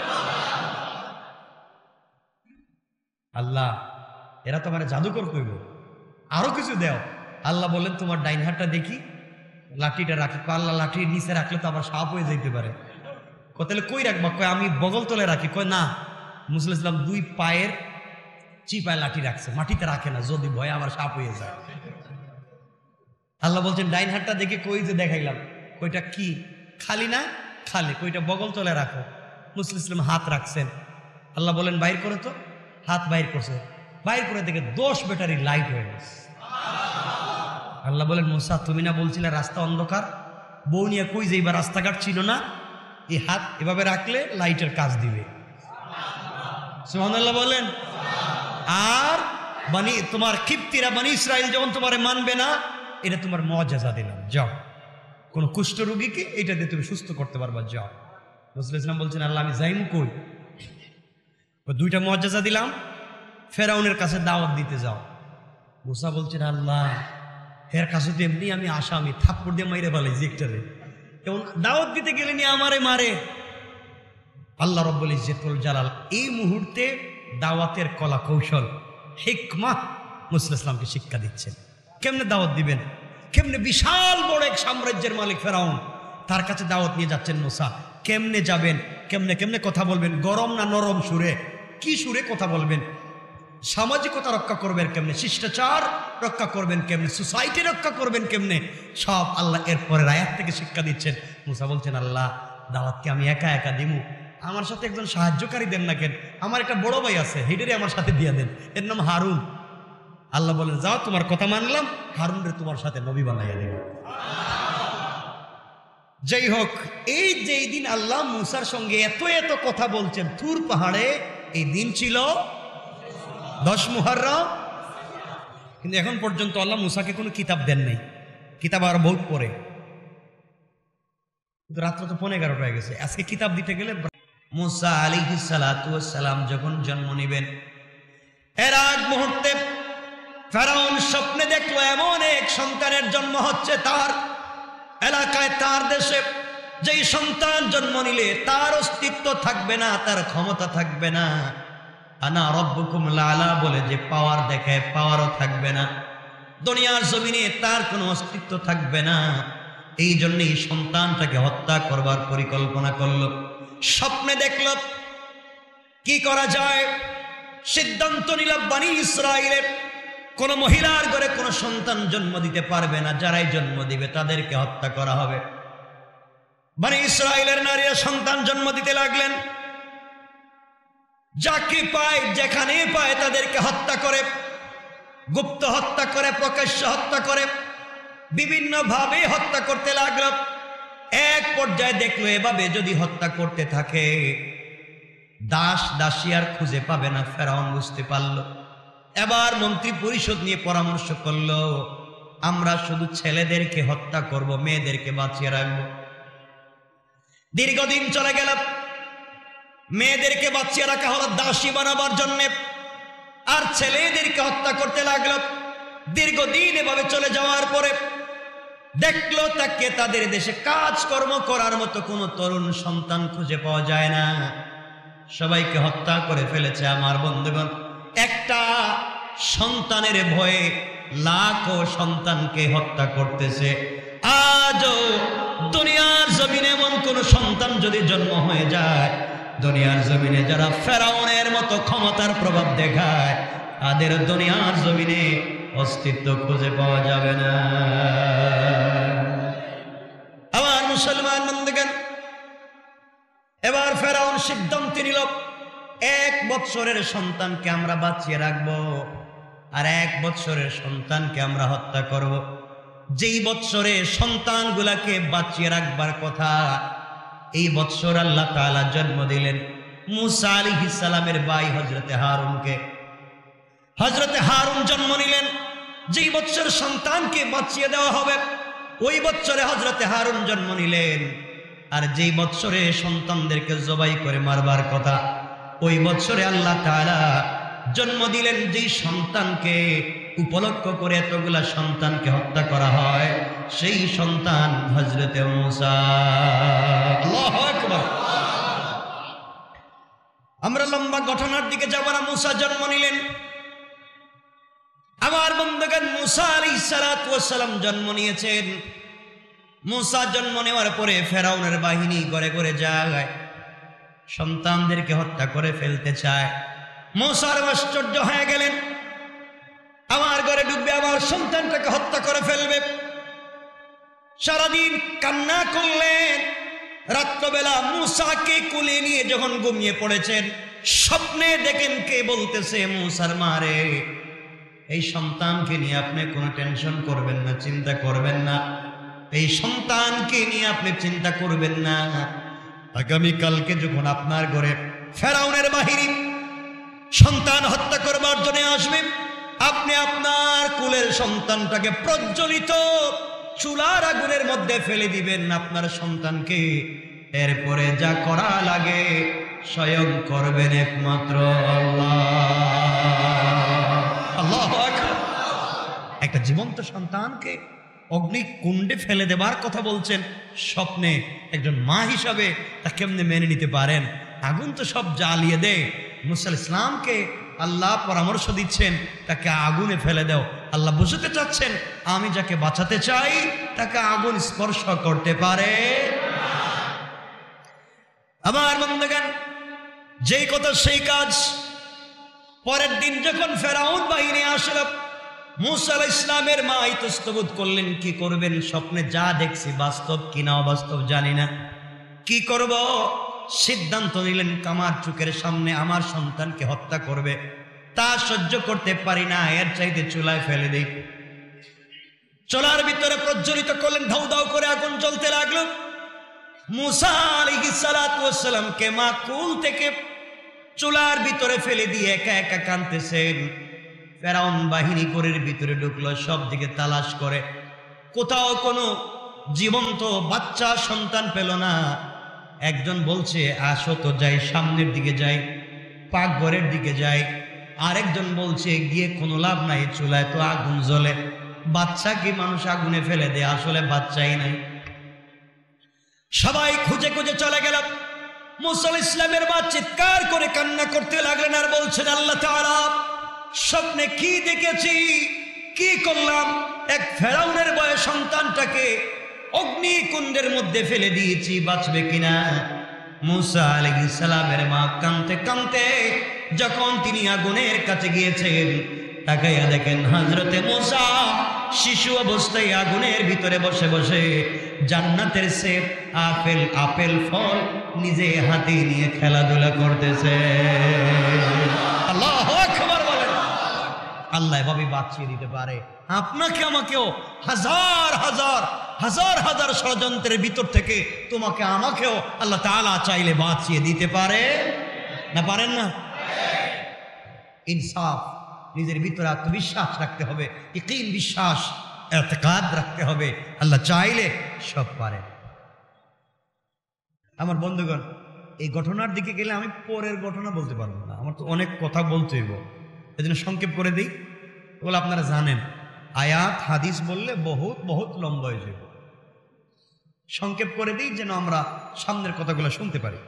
আল্লাহ এরা তোমার জাদুকর কইব, আরো কিছু দেও। আল্লাহ বলেন তোমার ডাইন হাতটা দেখি, লাঠিটা রাখি। আল্লাহ লাঠির নিচে রাখলে তো আবার সাপ হয়ে যেতে পারে। তাহলে কই রাখবা? কয় আমি বগল তলে রাখি। কয় না, মুসা আলাইহিস সালাম দুই পায়ের চিপায় লাঠি রাখছে, মাটিতে রাখে না, যদি ভয়ে আবার সাপ হয়ে যায়। আল্লাহ বলছেন ডাইন হাতটা দেখে কই যে দেখাইলাম, কইটা কি খালি না? খালি। কইটা বগল তলে রাখো। মুসা ইসলাম হাত রাখছেন, আল্লাহ বলেন বাইর করে, তো হাত বাইর করছে, বাইর করে দেখে 10 ব্যাটারি লাইট হয়ে গেছে। আল্লাহ বলেন মুসা তুমি না বলছিলে রাস্তা অন্ধকার, বউ নিয়ে কই যাইবা, রাস্তাঘাট ছিল না, এই হাত এভাবে রাখলে লাইটের কাজ দিবে। সুবহানাল্লাহ বলেন। আর তোমার কিপ্তিরা বনি ইসরাইল যখন তোমারে মানবে না, এটা তোমার মুআজিজা দিলাম, যাও কোন কুষ্ঠ রোগীকে এটা দিয়ে তুমি সুস্থ করতে পারবা, যাও। মুসা ইসলাম বলছেন আল্লাহ আমি যাইমু কই? 2টা মুআজিজা দিলাম, ফেরাউনের কাছে দাওয়াত দিতে যাও। মুসা বলছেন আল্লাহ এর কাছে তো এমনি আমি আসামি, থাপ্পড় দিয়ে মাইরে ফেলাইছি একটারে, এবং দাওয়াত দিতে গেলে নি আমারে মারে। আল্লাহ রাব্বুল ইজ্জতুল জালাল এই মুহূর্তে দাওয়াতের কলা কৌশল হিকমা মুসা ইসলামকে শিক্ষা দিচ্ছেন। কেমনে দাওয়াত দিবেন, কেমনে বিশাল বড় এক সাম্রাজ্যের মালিক ফেরাউন, তার কাছে দাওয়াত নিয়ে যাচ্ছেন মুসা, কেমনে যাবেন, কেমনে কেমনে কথা বলবেন, গরম না নরম সুরে, কি সুরে কথা বলবেন, সামাজিকতা রক্ষা করবেন কেমনে, শিষ্টাচার রক্ষা করবেন কেমনে, সোসাইটি রক্ষা করবেন কেমনে, সব আল্লাহ এরপরের আয়াত থেকে শিক্ষা দিচ্ছেন। মুসা বলছেন আল্লাহ দাওয়াতকে আমি একা একা দিমু, আমার সাথে একজন সাহায্যকারী দেন না কেন, আমার একটা বড় ভাই আছে হেডেরে আমার সাথে দিয়ে দেন, এর নাম হারুন। আল্লাহ বলেন যাও তোমার কথা মানলাম, হারুনরে তোমার সাথে নবী বানাইয়া দেব। যাই হোক, এই যে দিন আল্লাহ মুসার সঙ্গে এত এত কথা বলছেন তুর পাহাড়ে, এই দিন ছিল 10 মুহররম। কিন্তু এখন পর্যন্ত আল্লাহ মুসাকে কোনো কিতাব দেন নাই, কিতাব আর বহুত পরে, কিন্তু রাত্র তো 11:15 হয়ে গেছে, আজকে কিতাব দিতে গেলে। মুসা আলাইহিস সালাতু ওয়াস সালাম যখন জন্ম নেবেন, এর আগ মুহূর্তে ফেরাউন স্বপ্নে দেখলো এমন এক সন্তানের জন্ম হচ্ছে তার এলাকায়, তার দেশে। যেই সন্তান জন্ম নিলে তার অস্তিত্ব থাকবে না, তার ক্ষমতা থাকবে না, আনা রব্বুকুম লালা বলে যে পাওয়ার দেখায় পাওয়ারও থাকবে না, দুনিয়ার জমিনে তার কোনো অস্তিত্ব থাকবে না। এই জন্যই সন্তানটাকে হত্যা করবার পরিকল্পনা করলো। স্বপ্নে দেখল কি করা যায়, সিদ্ধান্ত নিল বনি ইসরাইলের কোন মহিলার ঘরে কোনো সন্তান জন্ম দিতে পারবে না, যারাই জন্ম দিবে তাদেরকে হত্যা করা হবে। বনি ইসরাইলের নারীরা সন্তান জন্ম দিতে লাগলেন, যাকে পায় যেখানে পায় তাদেরকে হত্যা করে, গুপ্ত হত্যা করে, প্রকাশ্য হত্যা করে, বিভিন্ন ভাবে হত্যা করতে লাগলো। এক পর্যায়ে দেখলো এভাবে যদি হত্যা করতে থাকে দাস দাসী আর খুঁজে পাবে না। ফেরাউন বুঝতে পারলো, এবার মন্ত্রী পরিষদ নিয়ে পরামর্শ করলো, আমরা শুধু ছেলেদেরকে হত্যা করব, মেয়েদেরকে বাঁচিয়ে রাখবো। দীর্ঘদিন চলে গেল, মেয়েদেরকে বাঁচিয়ে রাখা হলো দাসী বানাবার জন্য, আর ছেলেদেরকে হত্যা করতে লাগলো। দীর্ঘদিন এভাবে চলে যাওয়ার পরে দেখলো তাকে তাদের দেশে কাজকর্ম করার মতো কোনো তরুণ সন্তান খুঁজে পাওয়া যায় না, সবাইকে হত্যা করে ফেলেছে। আমার বন্ধুগণ, একটা সন্তানের ভয়ে লাখো সন্তানকে হত্যা করতেছে। আজও দুনিয়ার জমিনে এমন কোন সন্তান যদি জন্ম হয়ে যায়, দুনিয়ার জমিনে যারা ফেরাউনের মতো ক্ষমতার প্রভাব দেখায়, তাদের দুনিয়ার জমিনে অস্তিত্ব খুঁজে পাওয়া যাবে না। আমার মুসলমান বন্ধুগণ, এবার ফেরাউন সিদ্ধান্ত নিল 1 বৎসরের সন্তানকে আমরা বাঁচিয়ে রাখবো, আর 1 বৎসরের সন্তানকে আমরা হত্যা করব। যেই বৎসরে সন্তানগুলাকে বাঁচিয়ে রাখবার কথা, এই বৎসর আল্লাহ তাআলা জন্ম দিলেন মুসা আলাইহিস সালামের ভাই হযরতে হারুনকে। হযরতে হারুন জন্ম নিলেন, যেই বৎসর সন্তানকে বাঁচিয়ে দেওয়া হবে ওই বৎসরে হযরতে হারুন জন্ম নিলেন। আর যেই বৎসরে সন্তানদেরকে জবাই করে মারবার কথা, ওই বৎসরে আল্লাহ তাআলা জন্ম দিলেন যেই সন্তানকে উপলক্ষ করে এতগুলা সন্তানকে হত্যা করা হয়, সেই সন্তান হযরতে মুসা। আল্লাহু আকবার। আমরা লম্বা ঘটনার দিকে যাব না। মুসা জন্ম নিলেন, আমার বন্ধুগণ মুসা আলাইহিস সালাতু ওয়াস সালাম জন্ম নিয়েছেন। মুসা জন্ম নেওয়ার পরে ফেরাউনের বাহিনী ঘরে ঘরে যায়, সন্তানদেরকে হত্যা করে ফেলতে চায়। মুসার আশ্চর্য হয়ে গেলেন, আমার ঘরে ঢুকবে, আমার সন্তানটাকে হত্যা করে ফেলবে। সারাদিন কান্না করলেন, রাত্রবেলা মূসাকে কোলে নিয়ে যখন ঘুমিয়ে পড়েছেন, স্বপ্নে দেখেন কে বলতেছে, মূসার মারে, এই সন্তানকে নিয়ে আপনি কোনো টেনশন করবেন না, চিন্তা করবেন না, এই সন্তানকে নিয়ে আপনি চিন্তা করবেন না। আগামীকালকে যখন আপনার ঘরে ফেরাউনের বাহিনী সন্তান হত্যা করবার জন্য আসবে, আপনি আপনার কুলের সন্তানটাকে প্রজ্বলিত চুলার আগুনের মধ্যে ফেলে দিবেন আপনার সন্তানকে। এরপরে যা করা লাগে স্বয়ং করবেন একমাত্র আল্লাহ। আল্লাহু আকবার। একটা জীবন্ত সন্তানকে অগ্নিকুণ্ডে ফেলে দেবার কথা বলছেন স্বপ্নে, একজন মা হিসাবে তা কেমনে মেনে নিতে পারেন? আগুন তো সব জ্বালিয়ে দেয়। মুসা আলাইহিস সালামকে আল্লাহ পরামর্শ দিচ্ছেন তাকে আগুনে ফেলে দাও। আল্লাহ বুঝতে চাচ্ছেন আমি যাকে বাঁচাতে চাই তাকে আগুন স্পর্শ করতে পারে। আমার বন্ধুগণ, যেই কথা সেই কাজ। পরের দিন যখন ফেরাউন বাহিনী আসলো, মুসা আলাইহিস সালামের মা ইতস্তবোধ করলেন কি করবেন, স্বপ্নে যা দেখছি বাস্তব কিনা অবাস্তব জানি না, কি করব। সিদ্ধান্ত নিলেন আমার চোখের সামনে আমার সন্তানকে হত্যা করবে, তা সহ্য করতে পারি না, এর চাইতে চুলায় ফেলে দিই। চুলার ভিতরে প্রজ্বলিত করলেন, ধাউ ধাউ করে আগুন জ্বলতে লাগলো। মুসা আলাইহিস সালাতু ওয়াস সালামকে মা কুল থেকে চুলার ভিতরে ফেলে দিয়ে একা একা কাঁদতেছেন। ফেরাউন বাহিনী ঘরের ভিতরে ঢুকলো, সব দিকে তালাশ করে, কোথাও কোনো জীবন্ত বাচ্চা সন্তান পেল না। একজন বলছে আসো তো যাই, সামনের দিকে যাই, পাকঘরের দিকে যাই। আরেকজন বলছে গিয়ে কোনো লাভ নাই, চুলায় তো আগুন জ্বলে, বাচ্চা কি মানুষ আগুনে ফেলে দেয়, আসলে বাচ্চাই নাই। সবাই খুঁজে খুঁজে চলে গেল। মুসা আলাইহিস সালামের মা চিৎকার করে কান্না করতে লাগলেন আর বলছেন, আল্লাহ তাআলা, স্বপ্নে কি দেখেছি, কি করলাম, এক ফেরাউনের বয়স সন্তানটাকে অগ্নিকুণ্ডের মধ্যে ফেলে দিয়েছি, বাঁচবে কিনা। মুসা আলাইহিস সালামের মা কাঁদতে কাঁদতে যখন তিনি আগুনের কাছে গিয়েছেন, তাকাইয়া দেখেন হযরতে মুসা শিশু অবস্থায় আগুনের ভিতরে বসে বসে জান্নাতের সেব, আপেল ফল নিজে হাতে নিয়ে খেলাধুলা করতেছে। আল্লাহু আকবার বলেন। আল্লাহ এভাবে বাঁচিয়ে দিতে পারে আপনাকে আমাকেও। হাজার হাজার হাজার হাজার ষড়যন্ত্রের ভিতর থেকে তোমাকে আমাকেও আল্লাহ তাআলা চাইলে বাঁচিয়ে দিতে পারে না? পারেন না? ইনসাফ, নিজের ভিতরে আত্মবিশ্বাস রাখতে হবে, ইকিন বিশ্বাস, এতেকাদ রাখতে হবে, আল্লাহ চাইলে সব পারে। আমার বন্ধুগণ, এই ঘটনার দিকে গেলে আমি পরের ঘটনা বলতে পারবো না, আমার তো অনেক কথা বলতে হইব, এই জন্য সংক্ষেপ করে দিই। বলে আপনারা জানেন আয়াত হাদিস বললে বহুত বহুত লম্বা হয়ে যাবে, সংক্ষেপ করে দিই যেন আমরা সামনের কথাগুলো শুনতে পারি।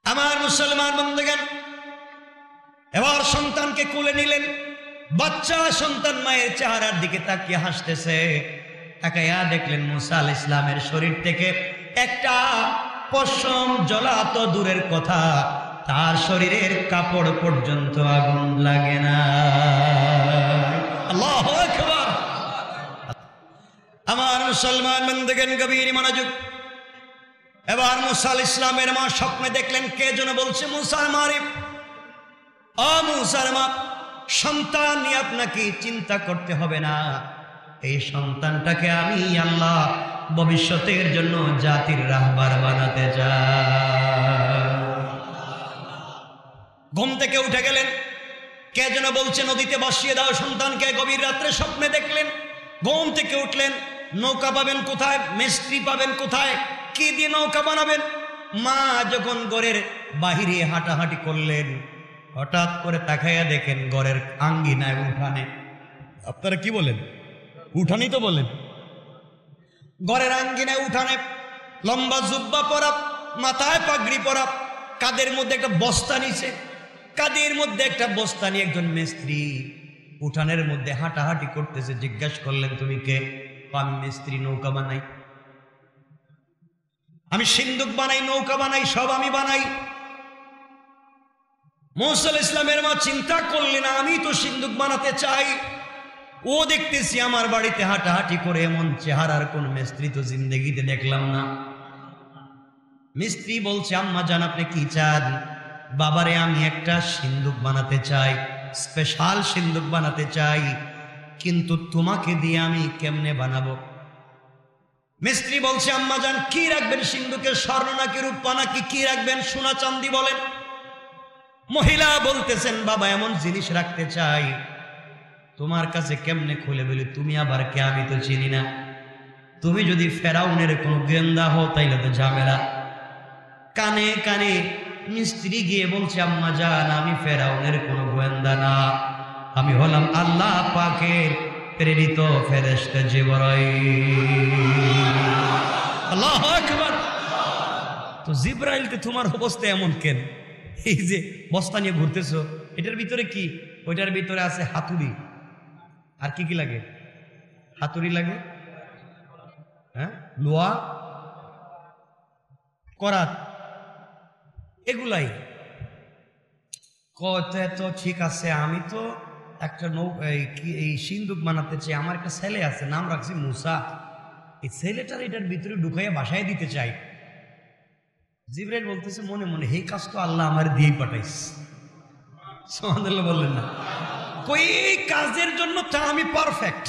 আমার মুসলমান বন্ধুগণ, এবার সন্তানকে কোলে নিলেন। বাচ্চা সন্তান মায়ের চেহারার দিকে তাকিয়ে হাসতেছে। তাকাইয়া দেখলেন মুসা আলাইহিস সালামের শরীর থেকে একটা পশম জ্বলা তো দূরের কথা, তার শরীরের কাপড় পর্যন্ত আগুন লাগে না। আল্লাহু আকবার। আমার মুসলমান বন্ধুগণ, গভীর মনোযোগ। এবার মুসা আলাইহিস সালামের মা স্বপ্নে দেখলেন কে যেন বলছে, মুসার মারে, ও মুসার মা, সন্তান নিয়ে আপনাকে চিন্তা করতে হবে না, এই সন্তানটাকে আমি আল্লাহ ভবিষ্যতের জন্য জাতির রাহবার বানাতে চাই। ঘুম থেকে উঠে গেলেন, কে যেন বলছে নদীতে ভাসিয়ে দাও সন্তানকে। গভীর রাত্রে স্বপ্নে দেখলেন, ঘুম থেকে উঠলেন, নৌকা পাবেন কোথায়, মিস্ত্রি পাবেন কোথায়, কি দিয়ে নৌকা বানাবেন। মা যখন ঘরের বাহিরে হাঁটাহাঁটি করলেন, হঠাৎ করে তাকাইয়া দেখেন ঘরের আঙ্গিনায় উঠানে, আপনারা কি বলেন, উঠানি তো বলেন, ঘরের আঙ্গিনায় উঠানে লম্বা জুব্বা পরা, মাথায় পাগড়ি পরা, কাদের মধ্যে একটা বস্তা নিছে, কাদের মধ্যে একটা বস্তা নিয়ে একজন মিস্ত্রি উঠানের মধ্যে হাঁটাহাঁটি করতেছে। জিজ্ঞাসা করলেন তুমি কে? আমি মিস্ত্রি, নৌকা বানাই, আমি সিন্দুক বানাই, নৌকা বানাই, সব আমি বানাই। মুসা আলাইহিস সালামের মা চিন্তা করলেন আমি তো সিন্দুক বানাতে চাই, ও দেখতেছি আমার বাড়িতে হাঁটাহাঁটি করে, এমন চেহারার কোন মিস্ত্রি তো জিন্দেগিতে দেখলাম না। মিস্ত্রি বলছে, আম্মা জান আপনি কি চান? বাবারে আমি একটা সিন্দুক বানাতে চাই, স্পেশাল সিন্দুক বানাতে চাই, কিন্তু তোমাকে দিয়ে আমি কেমনে বানাবো? মিস্ত্রি বলছে, আম্মা জান কি রাখবেন সিন্দুকে? স্বর্ণ নাকি রূপা নাকি কি রাখবেন? সোনা চাঁদি বলেন। মহিলা বলতেছেন, বাবা এমন জিনিস রাখতে চাই, তোমার কাছে কেমনে খুলে বলি? তুমি আবার কে? আমি তো চিনি না। তুমি যদি ফেরাউনের কোন গোয়েন্দা হও তাইলে তো ঝামেলা। কানে কানে মিস্ত্রি গিয়ে বলছে, আম্মা জান আমি ফেরাউনের কোন গোয়েন্দা না, আমি হলাম আল্লাহ পাকের প্রেরিত ফেরেশতা জিবরাইল। আল্লাহু আকবার। তো জিবরাইল, তোমার অবস্থা এমন কেন? এই যে বস্তা নিয়ে ঘুরতেছো, এটার ভিতরে কি? ওইটার ভিতরে আছে হাতুড়ি। আর কি কি লাগে? হাতুড়ি লাগে, হ্যাঁ, লোহা, করাত, এগুলাই। কতে তো ঠিক আছে, আমি তো একটা এই সিন্দুক বানাতে চাই, আমার একটা ছেলে আছে, নাম রাখছি মুসা, এই ছেলেটার এটার ভিতরে ঢুকাইয়া বাসায় দিতে চাই। জিবরাইল বলতেছে মনে মনে, এই কাজ তো আল্লাহ আমার দিয়েই পাঠাইস। সুবহানাল্লাহ বললেন না? কই এই কাজের জন্য তা আমি পারফেক্ট,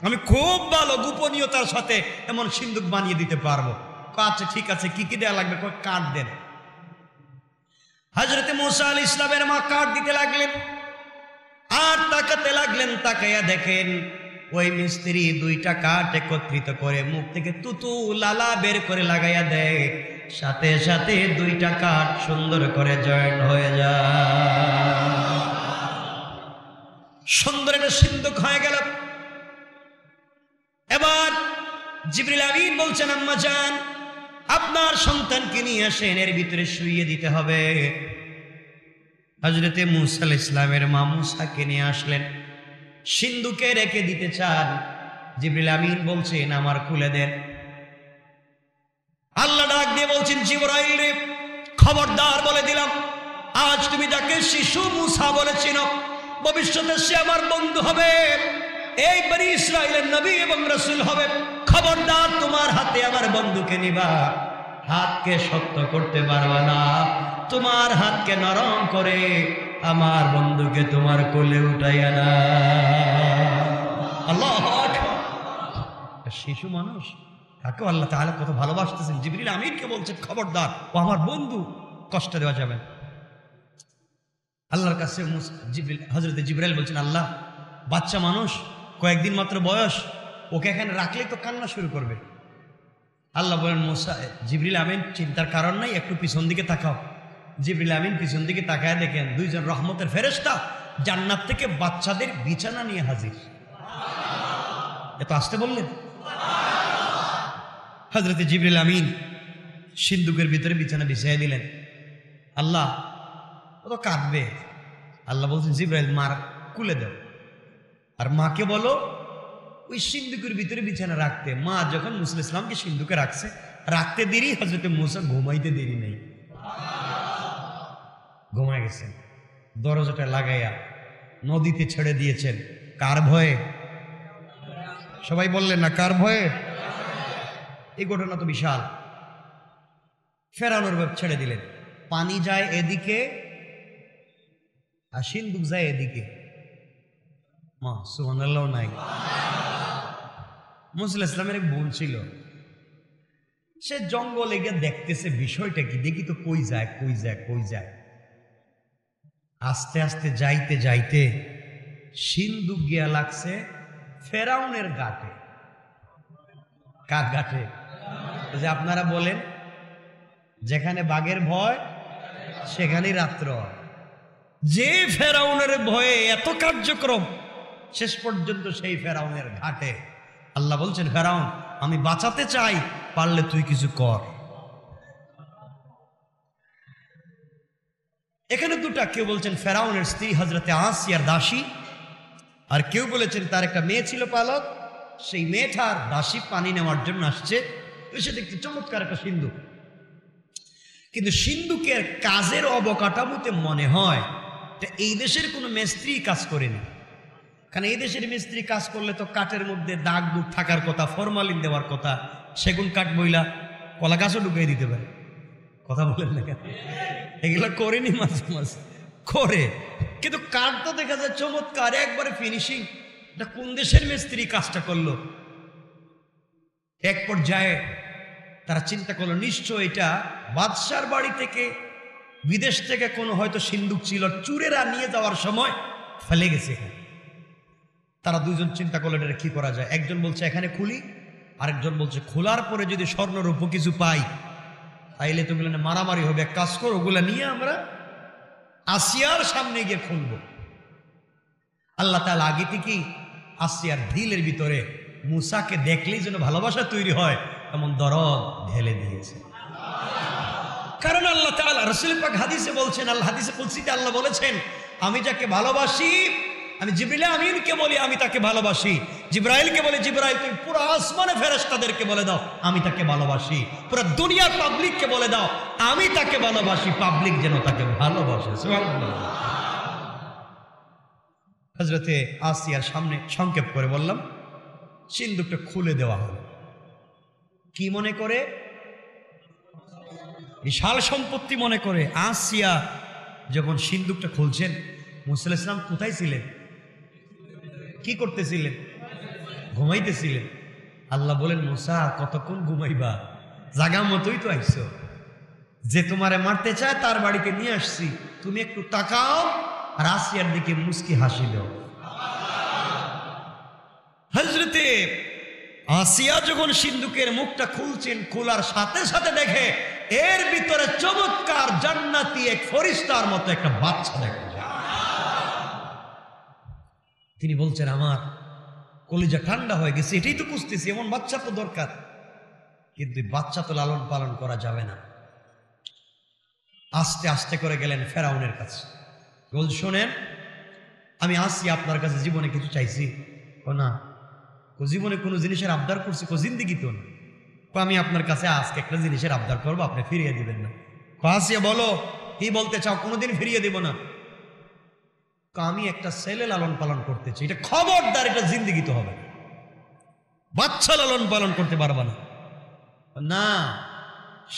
আমি খুব ভালো গোপনীয়তার সাথে এমন সিন্দুক বানিয়ে দিতে পারবো। আচ্ছা ঠিক আছে, কি কি দেয়া লাগবে? কাঠ দেন। হযরতে মুসা আলাইহিস সালামের মা কাঠ দিতে লাগলেন আর তাকাতে লাগলেন। তাকাইয়া দেখেন ওই মিস্ত্রি দুইটা কাঠ একত্রিত করে মুখ থেকে তুতু লালা বের করে লাগাইয়া দেয়, সাথে সাথে দুইটা কাঠ সুন্দর করে জয়েন্ট হয়ে যায়, সুন্দর একটা সিন্দুক হয়ে গেল। এবার জিবরিল আমিন বলছেন, আম্মা জান আপনার সন্তানকে নিয়ে আসেন, এর ভিতরে শুইয়ে দিতে হবে। হযরতে মুসা আলাইহিস সালামের মা মুসাকে নিয়ে আসলেন, সিন্দুকে রেখে দিতে চান। জিবরিল আমিন বলছেন, আমার খুলে দেন। আল্লাহ ডাক দিয়ে বলছেন, জিবরাইল রে খবরদার, বলে দিলাম আজ তুমি যাকে শিশু মুসা বলেছিল, ভবিষ্যতে সে আমার বন্ধু হবে, এই বনি ইসরাইলের নবী এবং রাসূল হবে। খবরদার, তোমার হাতে আমার বন্ধুকে নিবা, হাতকে শক্ত করতে পারবা না, তোমার হাতকে নরম করে আমার বন্ধুকে তোমার কোলে উঠাইয়া না। আল্লাহু আকবার। শিশু মানুষ, তাকেও আল্লাহ তাআলা কত ভালোবাসতেছেন। জিবরিল আমিনকে বলছেন, খবরদার, ও আমার বন্ধু, কষ্ট দেওয়া যাবে না। আল্লাহর কাছে হযরতে জিবরাইল বলছেন, আল্লাহ বাচ্চা মানুষ, কয়েকদিন মাত্র বয়স, ওকে এখানে রাখলে তো কান্না শুরু করবে। আল্লাহ বলেন, মুসা, জিবরিল আমিন চিন্তার কারণ নাই, একটু পিছন দিকে তাকাও। জিবরিল আমিন পিছন দিকে তাকায় দেখেন দুইজন রহমতের ফেরেশতা জান্নাত থেকে বাচ্চাদের বিছানা নিয়ে হাজির। এত আসতে বললেন? হযরতে জিবরিল আমিন সিন্দুকের ভিতরে বিছানা বিছাইয়া দিলেন। আল্লাহ, ও তো কাঁদবে। আল্লাহ বলছেন, জিবরাইল মার কুলে দাও, আর মাকে বলো ওই সিন্দুকের ভিতরে বিছানা রাখতে। মা যখন মুসা আলাইহিস সালামকে সিন্দুকে রাখতে দেরি, হযরতে মুসা ঘুমাইতে দেরি নেই, ঘুমায় গেছেন। দরজাটা লাগাইয়া নদীতে ছেড়ে দিয়েছেন। কার ভয়ে? সবাই বললেন না, কার ভয়ে? এই ঘটনা তো বিশাল। ফেরাউনের ভয়ে ছেড়ে দিলেন। পানি যায় এদিকে আর সিন্দুক যায় এদিকে। মা সুবহানাল্লাহ নাই। মুসা আলাইহিস সালামের এক বোন ছিল, সে জঙ্গলে গিয়ে দেখতেছে বিষয়টা কি, দেখি তো কই যায় কই যায় কই যায়। আস্তে আস্তে যাইতে যাইতে সিন্দুক গিয়া লাগছে ফেরাউনের গাটে। কার গাটে? যে আপনারা বলেন, যেখানে বাঘের ভয় সেখানেই রাত্র। যে ফেরাউনের ভয়ে এত কার্যক্রম, শেষ পর্যন্ত সেই ফেরাউনের ঘাটে। আল্লাহ বলছেন, ফেরাউন আমি বাঁচাতে চাই, পারলে তুই কিছু কর। এখানে দুটা, কেউ বলছেন ফেরাউনের স্ত্রী হযরতে আসিয়ার দাসী, আর কেউ বলেছেন তার একটা মেয়ে ছিল পালক, সেই মেয়েটার দাসী পানি নেওয়ার জন্য আসছে। এসে দেখতে চমৎকার একটা সিন্ধুক, কিন্তু সিন্ধুকের কাজের অবকাঠামোতে মনে হয় এই দেশের কোনো মিস্ত্রি কাজ করেনি। কারণ এই দেশের মিস্ত্রি কাজ করলে তো কাঠের মধ্যে দাগ দুগ থাকার কথা, ফরমালিন দেওয়ার কথা, সেগুন কাঠ বইলা কলা গাছও ঢুকিয়ে দিতে পারে। কথা বলেন না কেন? এগুলো করেনি মাঝে মাঝে করে, কিন্তু কাজটা দেখা যায় চমৎকার, একবারে ফিনিশিং। এটা কোন দেশের মিস্ত্রি কাজটা করলো? এক পর্যায়ে তারা চিন্তা করলো নিশ্চয় এটা বাদশার বাড়ি থেকে, বিদেশ থেকে কোনো হয়তো সিন্দুক ছিল, চুরেরা নিয়ে যাওয়ার সময় ফেলে গেছে। তারা দুজন চিন্তা করলো এটা কি করা যায়। একজন বলছে এখানে খুলি, আরেকজন বলছে খোলার পরে যদি স্বর্ণরূপ কিছু পাই তাইলে তো মারামারি হবে, এক কাজ করো ওগুলা নিয়ে আমরা আসিয়ার সামনে গিয়ে খুলবো। আল্লাহ তাআলা আগে থেকেই আসিয়ার দিলের ভিতরে মুসাকে দেখলেই যেন ভালোবাসা তৈরি হয় এমন দরদ ঢেলে দিয়েছে। কারণ আল্লাহ তাআলা রাসূল পাক হাদিসে বলছেন, আল্লাহ হাদিসে কুদসিতে আল্লাহ বলেছেন, আমি যাকে ভালোবাসি, আমি জিবরিল আমিনকে বলি আমি তাকে ভালোবাসি, জিবরাইলকে বলে জিবরাইল তুমি পুরো আসমানে ফেরেশতাদেরকে বলে দাও আমি তাকে ভালোবাসি, পুরো দুনিয়ার পাবলিককে বলে দাও আমি তাকে ভালোবাসি, পাবলিক যেন তাকে ভালোবাসে। সুবহানাল্লাহ। হযরতে আসিয়ার সামনে সংক্ষেপ করে বললাম, সিন্দুকটা খুলে দেওয়া হলো। কি মনে করে? বিশাল সম্পত্তি মনে করে। আসিয়া যখন সিন্দুকটা খুলছেন, মুসা আলাইহিস সালাম কোথায় ছিলেন? কি করতেছিলেন? ঘুমাইতেছিলেন। আল্লাহ বলেন, মুসা কতক্ষণ ঘুমাইবা? জাগা মতোই তো আইছো, যে তোমারে মারতে চায় তার বাড়িতে নিয়ে আসছি, তুমি একটু তাকাও আর আসিয়ার দিকে মুস্কি হাসি দাও। হযরতে আসিয়া যখন সিন্দুকের মুখটা খুলছেন, খোলার সাথে সাথে দেখে এর ভিতরে চমৎকার জান্নাতি এক ফেরেশতার মতো একটা বাচ্চা দেখা যায়। তিনি বলছেন আমার কলিজা ঠান্ডা হয়ে গেছে, এটাই তো বুঝতেছি, এমন বাচ্চা তো দরকার, কিন্তু বাচ্চা তো লালন পালন করা যাবে না। আস্তে আস্তে করে গেলেন ফেরাউনের কাছে, বল শোনেন আমি আসি আপনার কাছে, জীবনে কিছু চাইছি? ও না। ও জীবনে কোনো জিনিসের আবদার করছি? ও জিন্দিগি তো না। আমি আপনার কাছে আজকে একটা জিনিসের আবদার করবো, আপনি ফিরিয়ে দিবেন না। আসিয়া বলো কি বলতে চাও? কোনোদিন ফিরিয়ে দেব না। আমি একটা ছেলে লালন পালন করতে চাই, এটা খবরদার, এটা জিন্দিগি তো হবে, বাচ্চা লালন পালন করতে পারবা না। না,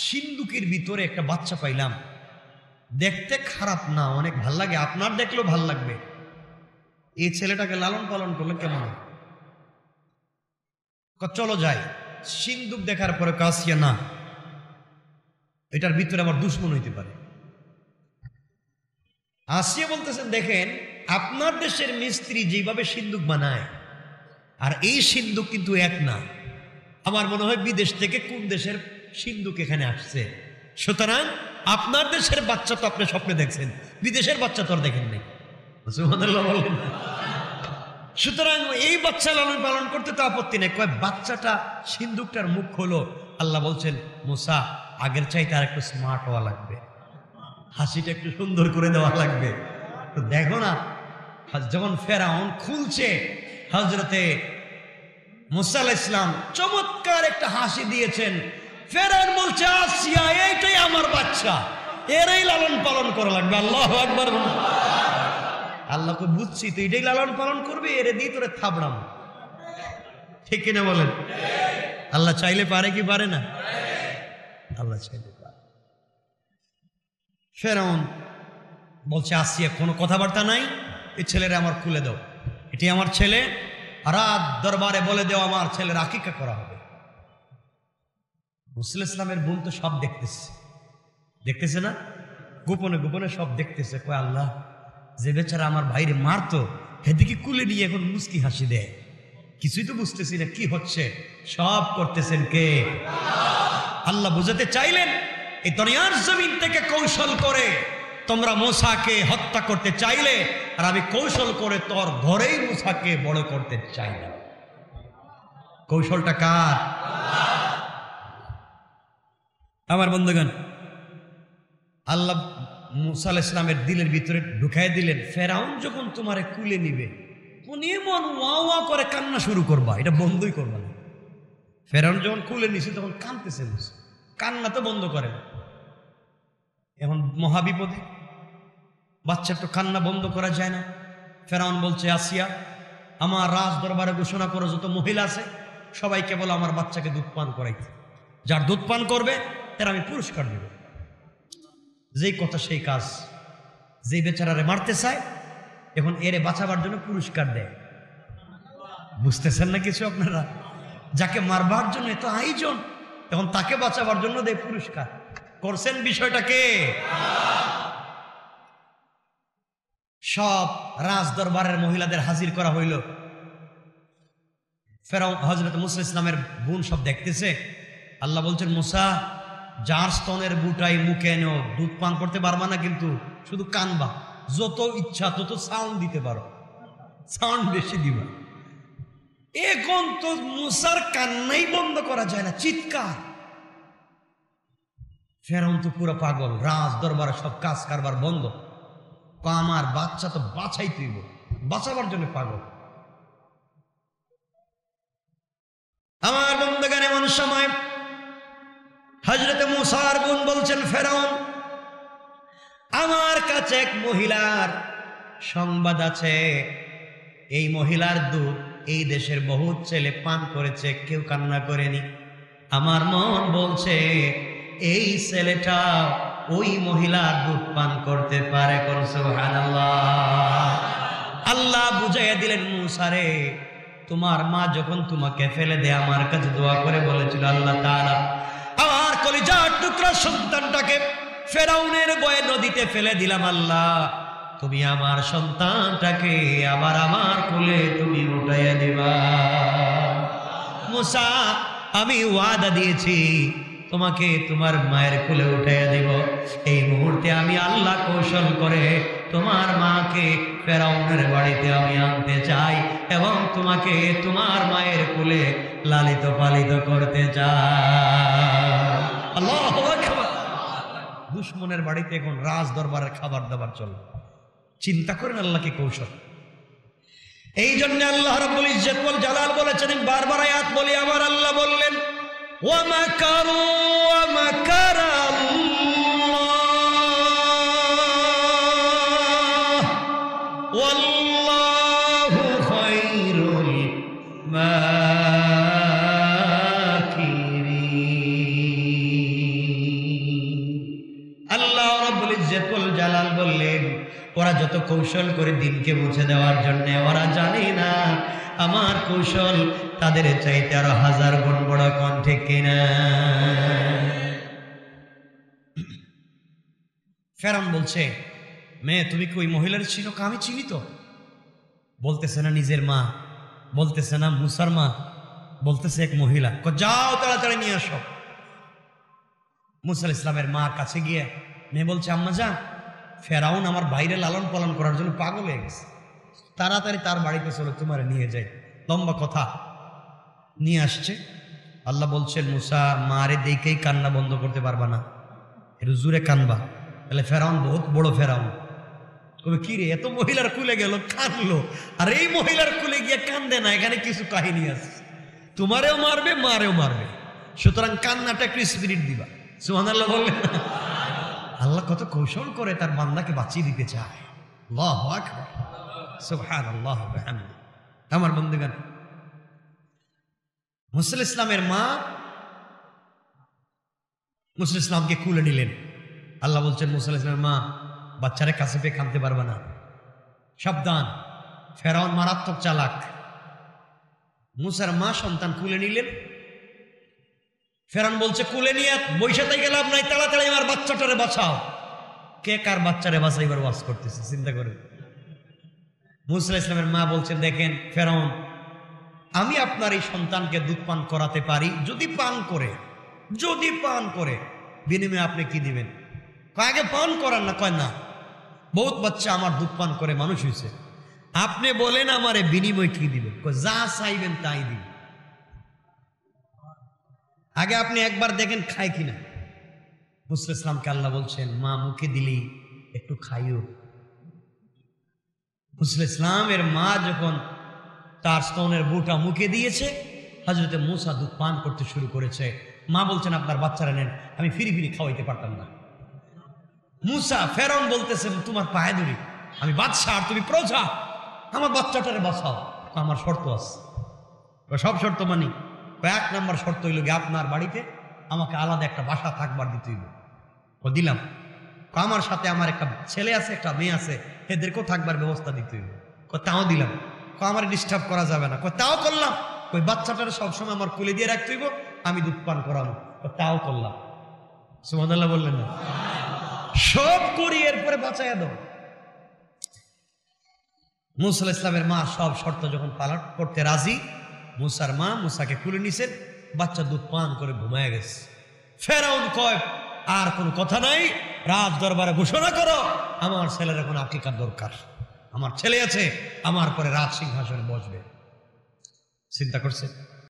সিন্দুকের ভিতরে একটা বাচ্চা পাইলাম, দেখতে খারাপ না, অনেক ভাল লাগে, আপনার দেখলেও ভাল লাগবে, এই ছেলেটাকে লালন পালন করলে কেমন হয়? চলো যাই। সিন্দুক দেখার পরে কাসিয়া না, এটার ভিতরে আমার দুশ্মন হইতে পারে। আসিয়া বলতেছেন দেখেন আপনার দেশের মিস্ত্রি যেভাবে সিন্দুক বানায় আর এই সিন্দুক কিন্তু এক না, আমার মনে হয় বিদেশ থেকে কোন দেশের সিন্দুক এখানে আসছে। সুতরাং আপনার দেশের বাচ্চা তো আপনি স্বপ্নে দেখছেন, বিদেশের বাচ্চা তো আর দেখেন নাই। সুবহানাল্লাহ বলেন। সুতরাং এই বাচ্চা লালন পালন করতে তো আপত্তি নেই। কয় বাচ্চাটা সিন্দুকটার মুখ হলো, আল্লাহ বলছেন মুসা আগের চাইতে আর একটু স্মার্ট হওয়া লাগবে, হাসিটা একটু সুন্দর করে দেওয়া লাগবে। তো দেখো না যখন ফেরাউন খুলছে, হযরতে মুসা আলাইহিস সালাম চমৎকার একটা হাসি দিয়েছেন। ফেরাউন বলছে আসিয়া এইটাই আমার বাচ্চা, এরই লালন পালন করা লাগবে। আল্লাহু আকবার। আল্লাহকে বুঝছি তো এটাই লালন পালন করবে, এরে দিয়ে তোরে থাবড়াম। ঠিক কিনা বলেন? আল্লাহ চাইলে পারে কি পারে না? আল্লাহ চাইলে পারে। ফেরাউন বলছে আসিয়া কোনো কথাবার্তা নাই, এই ছেলেরা আমার খুলে দাও, এটি আমার ছেলে, রাত দরবারে বলে দেও আমার ছেলের আকিকা করা হবে। মুসা আলাইহিস সালামের বোন তো সব দেখতেছে না, গোপনে গোপনে সব দেখতেছে। কয় আল্লাহ, যে বেচারা আমার ভাইরে মারতো হেদিকে কুলে নিয়ে এখন মুস্কি হাসি দেয়, কিছুই তো বুঝতেছি না কি হচ্ছে। সব করতেছেন কে? আল্লাহ বুঝাতে চাইলেন এই দুনিয়ার জমিন থেকে কৌশল করে তোমরা মুসাকে হত্যা করতে চাইলে, আর আমি কৌশল করে তোর ঘরেই মুসাকে বড় করতে চাই না। কৌশলটা কার? আমার বন্ধুগণ, আল্লাহ মুসা আলাইহিস সালামের দিলের ভিতরে ঢুকাই দিলেন, ফেরাউন যখন তোমারে কুলে নিবে কোন এমন ওয়া ওয়া করে কান্না শুরু করবা, এটা বন্ধই করবা না। ফেরাউন যখন কুলে নিছে তখন কাঁদতেছে, কান্না তো বন্ধ করে না। এখন মহাবিপদে, বাচ্চার তো কান্না বন্ধ করা যায় না। ফেরাউন বলছে আসিয়া আমার রাজ দরবারে ঘোষণা করো যত মহিলা আছে সবাইকে বলো আমার বাচ্চাকে দুধ পান করাইতে, যার দুধ পান করবে তার আমি পুরস্কার দেব। যেই কথা সেই কাজ। যেই বেচারারে মারতে চায় এখন এরে বাঁচাবার জন্য পুরস্কার দেয়। বুঝতেছেন না কিছু আপনারা? যাকে মারবার জন্য এত আয়োজন, এখন তাকে বাঁচাবার জন্য দেয় পুরস্কার। করছেন বিষয়টাকে? সব রাজ দরবারের মহিলাদের হাজির করা হইল। ফেরাউন হযরত মুসা ইসলামের বোন সব দেখতেছে। আল্লাহ বলছেন, মুসা, যার স্তনের বুটাই মুখে এনেও দুধ পান করতে পারবা না, কিন্তু শুধু কানবা, যত ইচ্ছা তত সাউন্ড দিতে পারো, সাউন্ড বেশি দিবা। এখন তো মুসার কান্নাই বন্ধ করা যায় না, চিৎকার। ফেরাউন তো পুরো পাগল, রাজ দরবারে সব কাজ কারবার বন্ধ। আমার বাচ্চা তো বাঁচাই তুইব, বাঁচাবার জন্য পাগল। আমার বন্ধুগণ, এমন সময় হযরতে মুসার বোন বলছেন, ফেরাউন, আমার কাছে এক মহিলার সংবাদ আছে। এই মহিলার দুধ এই দেশের বহুত ছেলে পান করেছে, কেউ কান্না করেনি। আমার মন বলছে এই ছেলেটা ওই মহিলার দুধ পান করতে পারে। সুবহানাল্লাহ। আল্লাহ বুঝাইয়া দিলেন, মুসারে, তোমার মা যখন তোমাকে ফেলে দেয় আমার কাছে দোয়া করে বলেছিল, আল্লাহ তাআলা আমার কলিজার টুকরা সন্তানটাকে ফেরাউনের ভয়ে নদীতে ফেলে দিলাম। আল্লাহ, তুমি আমার সন্তানটাকে আবার আমার কোলে তুমি উঠাইয়া দিবা। মুসা, আমি ওয়াদা দিয়েছি তোমাকে তোমার মায়ের কোলে উঠাইয়া দিব। এই মুহূর্তে আমি আল্লাহ কৌশল করে তোমার মাকে ফেরাউনের বাড়িতে আমি আনতে চাই এবং তোমাকে তোমার মায়ের কোলে লালিত পালিত করতে চাই। আল্লাহু আকবার। দুশমনের বাড়িতে এখন রাজ দরবারের খাবার দাবার চলে। চিন্তা করেন আল্লাহকে কৌশল। এই জন্য আল্লাহ রাব্বুল ইজ্জত ওয়াল জালাল বলেছেন, বারবার আয়াত বলি, আমার আল্লাহ বললেন, ওয়া মাকারু ওয়া মাকারাল্লাহ ওয়াল্লাহু খায়রুল মাকিরিন। আল্লাহ রাব্বুল ইজ্জত ওয়াল জালাল বললেন, ওরা যত কৌশল করে দিনকে মুছে দেওয়ার জন্য, ওরা জানে না আমার কৌশল তাদের চাইতে আরো 1000 গুণ বড়। কোন ঠিক কিনা? ফেরাউন বলছে, মেয়ে তুমি কি ওই মহিলার ছিল? আমি চিনি তো। বলতেছে না নিজের মা, বলতেছে না মুসার মা, বলতেছে এক মহিলা। যাও তাড়াতাড়ি নিয়ে আসো। মুসা ইসলামের মা কাছে গিয়ে মেয়ে বলছে, আম্মা যান, ফেরাউন আমার বাইরে লালন পালন করার জন্য পাগল হয়ে গেছে, তাড়াতাড়ি তার বাড়িতে চলো, তোমার নিয়ে যাই। লম্বা কথা, নিয়ে আসছে। আল্লাহ বলছেন, মুসা, মারে দেখেই কান্না বন্ধ করতে পারবা না, একটু জোরে কানবা। তাহলে ফেরাউন বহুত বড় ফেরাউন, তবে কি রে, এত মহিলার কুলে গেল কানলো, আর এই মহিলার কুলে গিয়ে কান্দে না, এখানে কিছু কাহিনী আছে, তোমারেও মারবে মারেও মারবে, সুতরাং কান্নাটা একটু স্পিরিট দিবা। সুবহানাল্লাহ বললেন। আল্লাহ কত কৌশল করে তার বান্দাকে বাঁচিয়ে দিতে চায়। আল্লাহু আকবার, সুবহানাল্লাহ ওয়া বিহামদিহি। আমার বন্ধুগণ, মুসা ইসলামের মা মুসা ইসলামকে কুলে নিলেন। আল্লাহ বলছেন, মুসা ইসলামের মা, বাচ্চারে কাছে পেয়ে কাঁদতে পারবে না, সাবধান, ফেরাউন মারাত্মক চালাক। মুসার মা সন্তান কুলে নিলেন। ফেরাউন বলছে, কুলে নিয়ে বৈশা থেকে লাভ নাই, তাড়াতাড়ি আমার বাচ্চাটারে বাঁচাও। কে কার বাচ্চারে বাঁচাইবার ওয়াজ করতেছে চিন্তা করে। মুসা ইসলামের মা বলছেন, দেখেন ফেরাউন, আমি আপনার এই সন্তানকে দুধ পান করাতে পারি, যদি পান করে বিনিময়ে আপনি কি দিবেন? আগে পান করান না। কয় না, বহুত বাচ্চা আমার দুধ পান করে মানুষ হয়েছে, আপনি বলেন আমারে বিনিময় কি দিবেন? যা চাইবেন তাই দিবেন, আগে আপনি একবার দেখেন খায় কিনা। মুসা ইসলামকে আল্লাহ বলছেন, মা মুখে দিলেই একটু খাইও। মুসা ইসলামের মা যখন তার স্তনের বুটা মুখে দিয়েছে, হযরতে মুসা দুধ পান করতে শুরু করেছে। মা বলছেন, আপনার বাচ্চারা নেন, আমি ফিরি খাওয়াইতে পারতাম না। মুসা, ফেরাউন বলতেছে, তোমার পায়ে ধরি, আমি বাদশা আর তুমি প্রজা, আমার বাচ্চাটারে বাঁচাও। আমার শর্ত আছে। সব শর্ত মানি। 1 নম্বর শর্ত হইল গিয়ে আপনার বাড়িতে আমাকে আলাদা একটা বাসা থাকবার দিতে হইল। দিলাম। আমার সাথে আমার একটা ছেলে আছে, একটা মেয়ে আছে, এদেরকেও থাকবার ব্যবস্থা দিতে হইব। তাও দিলাম। আমার ডিস্টার্ব করা যাবে না। তাও করলাম। ওই বাচ্চাটার সবসময় আমার কোলে দিয়ে রাখতে হইব, আমি দুধ পান করাবো। তাও করলাম। সুবহানাল্লাহ বললেন না? সব করি, এরপরে বাঁচাইয়া দাও। মুসা আলাইহিস সালামের মা সব শর্ত যখন পালন করতে রাজি, মুসার মা মুসাকে কুলে নিছেন, বাচ্চা দুধ পান করে ঘুমায় গেছে। ফেরাউন কয় আর কোন কথা নাই, রাজ দরবারে ঘোষণা করো আমার ছেলের এখন আকিকার দরকার, আমার ছেলে আছে, আমার পরে রাজ সিংহাসনে বসবে। চিন্তা করছে।